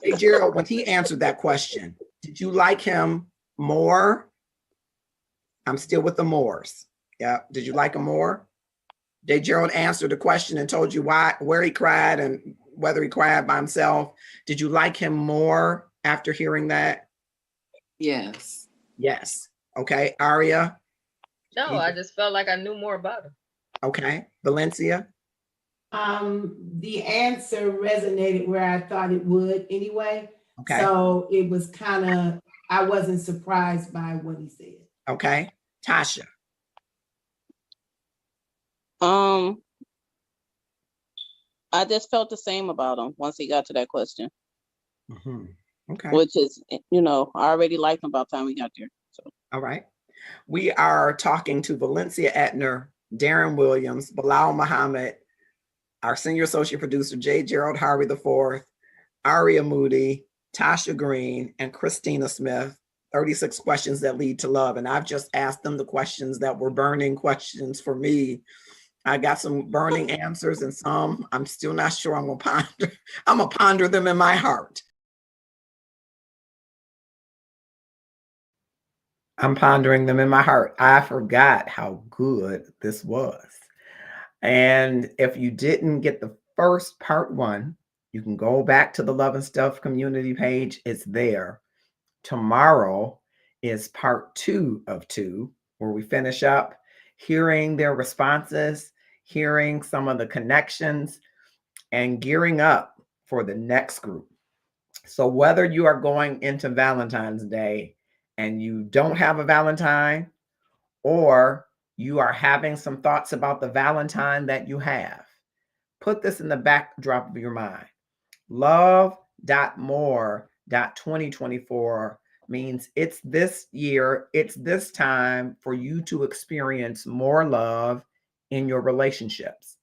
Jay Gerald, when he answered that question, did you like him more? I'm still with the mores. Yeah, did you like him more? Jay Gerald answered the question and told you where he cried and whether he cried by himself. Did you like him more after hearing that? Yes. Yes. Okay, Aria? No, I just felt like I knew more about him. Okay, Valencia? The answer resonated where I thought it would anyway. Okay. So it was kind of I wasn't surprised by what he said. Okay. Tasha. I just felt the same about him once he got to that question. Mm-hmm. Okay. Which is, you know, I already liked him about the time we got there. So. All right. We are talking to Valencia Etner, Darren Williams, Bilal Muhammad, our senior associate producer, J. Gerald Harvey IV, Aria Moody, Tasha Green, and Christina Smith. 36 questions that lead to love. And I've just asked them the questions that were burning questions for me. I got some burning answers and some I'm still not sure I'm gonna ponder. I'm gonna ponder them in my heart. I'm pondering them in my heart. I forgot how good this was. And if you didn't get the first part 1, you can go back to the Love and Stuff community page. It's there. Tomorrow is part 2 of 2, where we finish up hearing their responses, hearing some of the connections, and gearing up for the next group. So whether you are going into Valentine's Day and you don't have a Valentine, or you are having some thoughts about the Valentine that you have, put this in the backdrop of your mind. Love.more.2024 means it's this year, it's this time for you to experience more love in your relationships.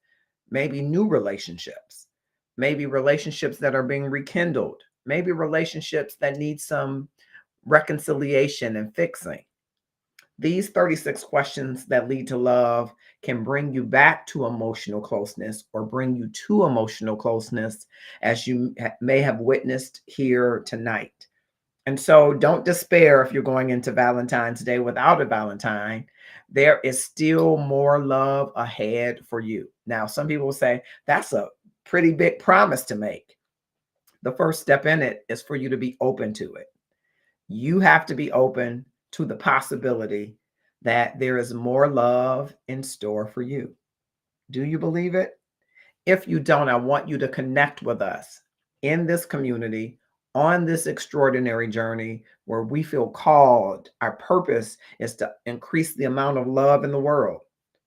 Maybe new relationships, maybe relationships that are being rekindled, maybe relationships that need some reconciliation and fixing. These 36 questions that lead to love can bring you back to emotional closeness or bring you to emotional closeness, as you may have witnessed here tonight. And so don't despair if you're going into Valentine's Day without a Valentine. There is still more love ahead for you. Now, some people will say, that's a pretty big promise to make. The first step in it is for you to be open to it. You have to be open to the possibility that there is more love in store for you. Do you believe it? If you don't, I want you to connect with us in this community on this extraordinary journey where we feel called. Our purpose is to increase the amount of love in the world.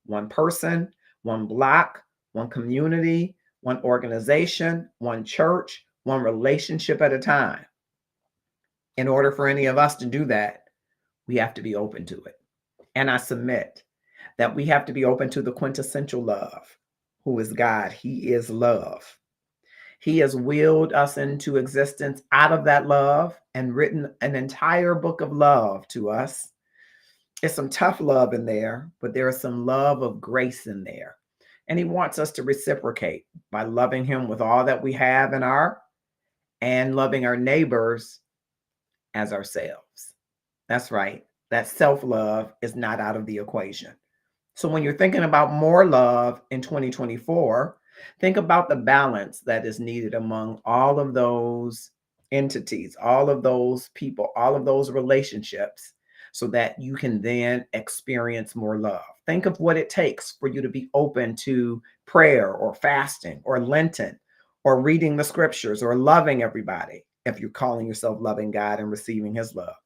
One person, one block, one community, one organization, one church, one relationship at a time. In order for any of us to do that, we have to be open to it. And I submit that we have to be open to the quintessential love, who is God. He is love. He has willed us into existence out of that love and written an entire book of love to us. There's some tough love in there, but there is some love of grace in there. And he wants us to reciprocate by loving him with all that we have and are, and loving our neighbors as ourselves. That's right. That self-love is not out of the equation. So when you're thinking about more love in 2024, think about the balance that is needed among all of those entities, all of those people, all of those relationships, so that you can then experience more love. Think of what it takes for you to be open to prayer or fasting or Lenten or reading the scriptures or loving everybody, if you're calling yourself loving God and receiving his love.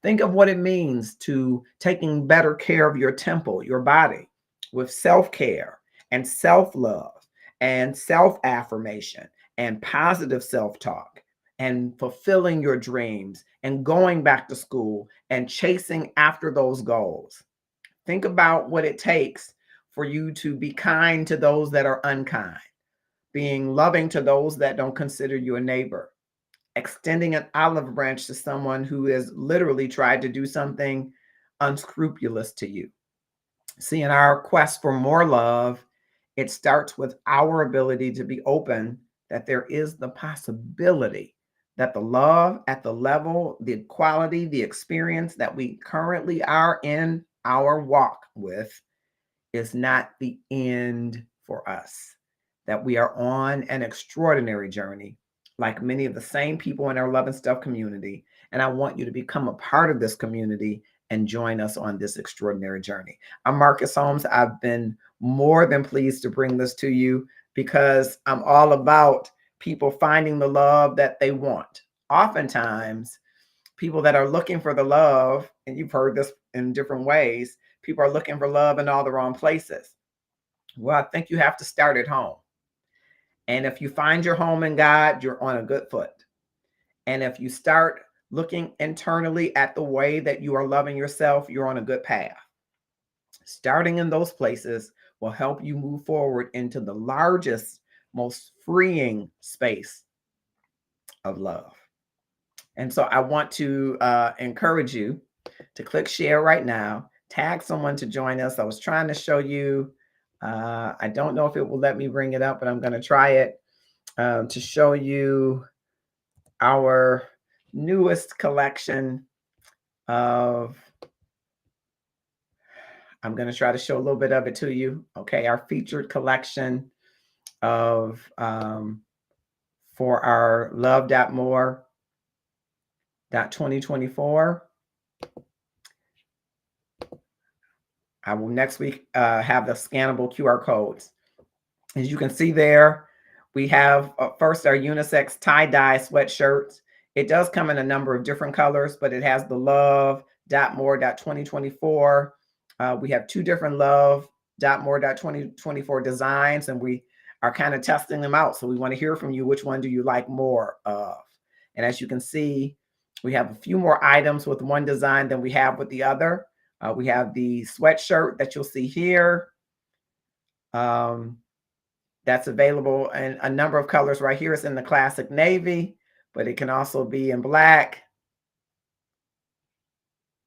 Think of what it means to taking better care of your temple, your body, with self-care and self-love and self-affirmation and positive self-talk and fulfilling your dreams and going back to school and chasing after those goals. Think about what it takes for you to be kind to those that are unkind, being loving to those that don't consider you a neighbor, extending an olive branch to someone who has literally tried to do something unscrupulous to you. See, in our quest for more love, it starts with our ability to be open that there is the possibility that the love at the level, the quality, the experience that we currently are in our walk with is not the end for us, that we are on an extraordinary journey, like many of the same people in our Love and Stuff community. And I want you to become a part of this community and join us on this extraordinary journey. I'm Marcus Holmes. I've been more than pleased to bring this to you because I'm all about people finding the love that they want. Oftentimes, people that are looking for the love, and you've heard this in different ways, people are looking for love in all the wrong places. Well, I think you have to start at home. And if you find your home in God, you're on a good foot. And if you start looking internally at the way that you are loving yourself, you're on a good path. Starting in those places will help you move forward into the largest, most freeing space of love. And so I want to encourage you to click share right now, tag someone to join us. I was trying to show you, I don't know if it will let me bring it up, but I'm going to try it to show you our newest collection of, I'm going to try to show a little bit of it to you. Okay, our featured collection of for our Love.More 2024. I will next week have the scannable QR codes. As you can see there, we have first our unisex tie-dye sweatshirts. It does come in a number of different colors, but it has the Love.More 2024. We have two different Love.More 2024 designs, and we are kind of testing them out. So we want to hear from you. Which one do you like more of? And as you can see, we have a few more items with one design than we have with the other. We have the sweatshirt that you'll see here. That's available in a number of colors. Right here it's in the classic navy, but it can also be in black.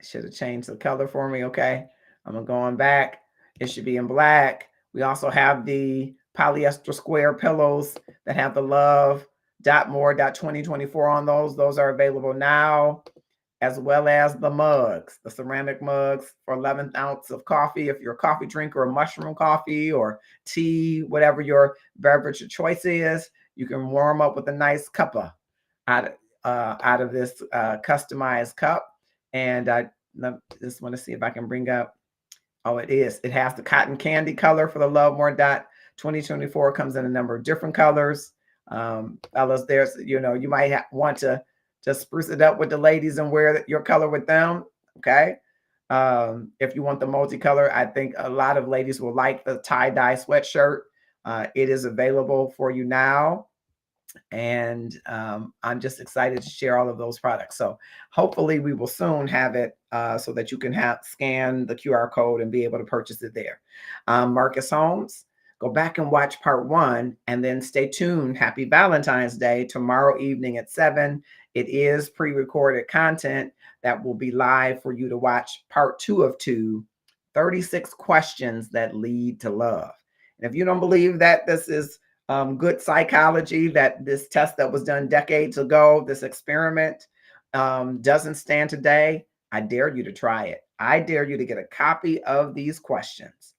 Should have changed the color for me. Okay, I'm going back. It should be in black. We also have the polyester square pillows that have the Love.More 2024 on those. Those are available now, as well as the mugs, the ceramic mugs for 11th ounce of coffee. If you're a coffee drinker, or mushroom coffee or tea, whatever your beverage of choice is, you can warm up with a nice cuppa out of this customized cup. And I just want to see if I can bring up, oh, it is. It has the cotton candy color for the Love.More 2024. Comes in a number of different colors. Fellas, there's, you might want to just spruce it up with the ladies and wear your color with them. Okay. If you want the multicolor, I think a lot of ladies will like the tie-dye sweatshirt. It is available for you now. And I'm just excited to share all of those products. So hopefully we will soon have it so that you can scan the QR code and be able to purchase it there. Marcus Holmes, go back and watch part 1 and then stay tuned. Happy Valentine's Day tomorrow evening at 7. It is pre-recorded content that will be live for you to watch part 2 of 2, 36 questions that lead to love. And if you don't believe that this is good psychology, that this test that was done decades ago, this experiment doesn't stand today, I dare you to try it. I dare you to get a copy of these questions.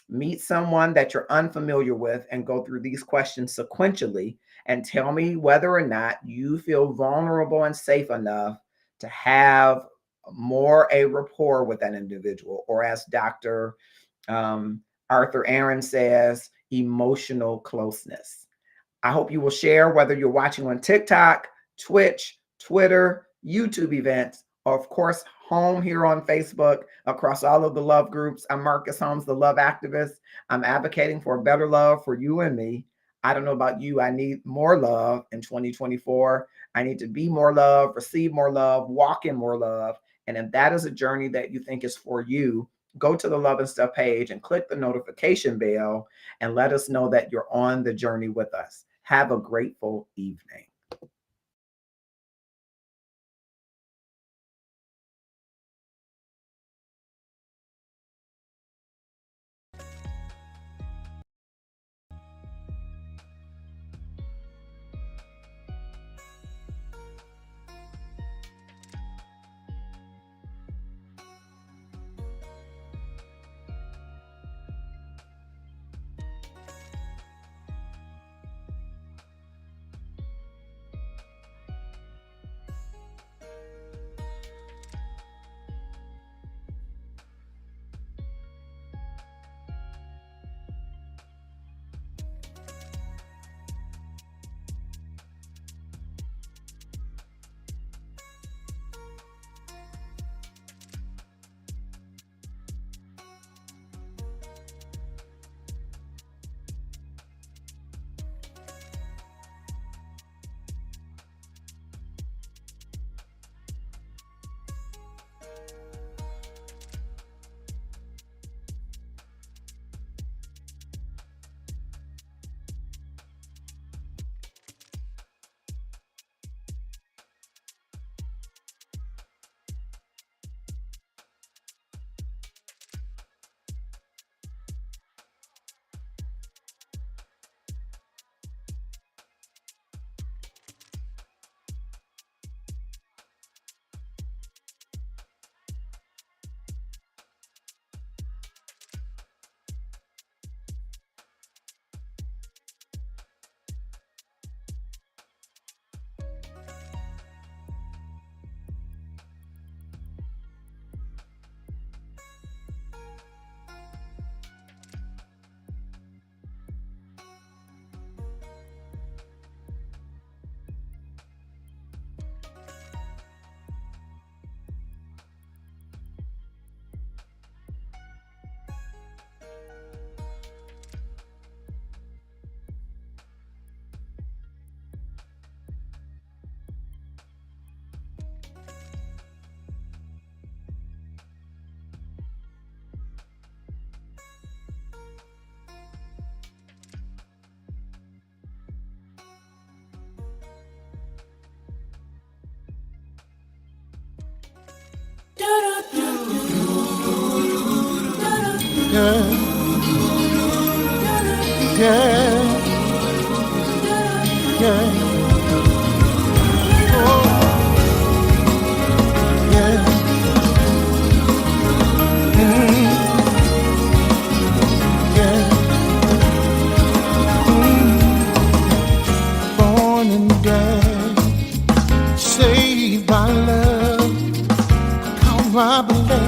Meet someone that you're unfamiliar with and go through these questions sequentially and tell me whether or not you feel vulnerable and safe enough to have more a rapport with that individual, or as Dr. Arthur Aron says, emotional closeness. I hope you will share whether you're watching on TikTok, Twitch, Twitter, YouTube events, or of course, home here on Facebook, across all of the love groups. I'm Marcus Holmes, the love activist. I'm advocating for a better love for you and me. I don't know about you. I need more love in 2024. I need to be more love, receive more love, walk in more love. And if that is a journey that you think is for you, go to the Love and Stuff page and click the notification bell and let us know that you're on the journey with us. Have a grateful evening. Born and died, saved by love. Count my blessings.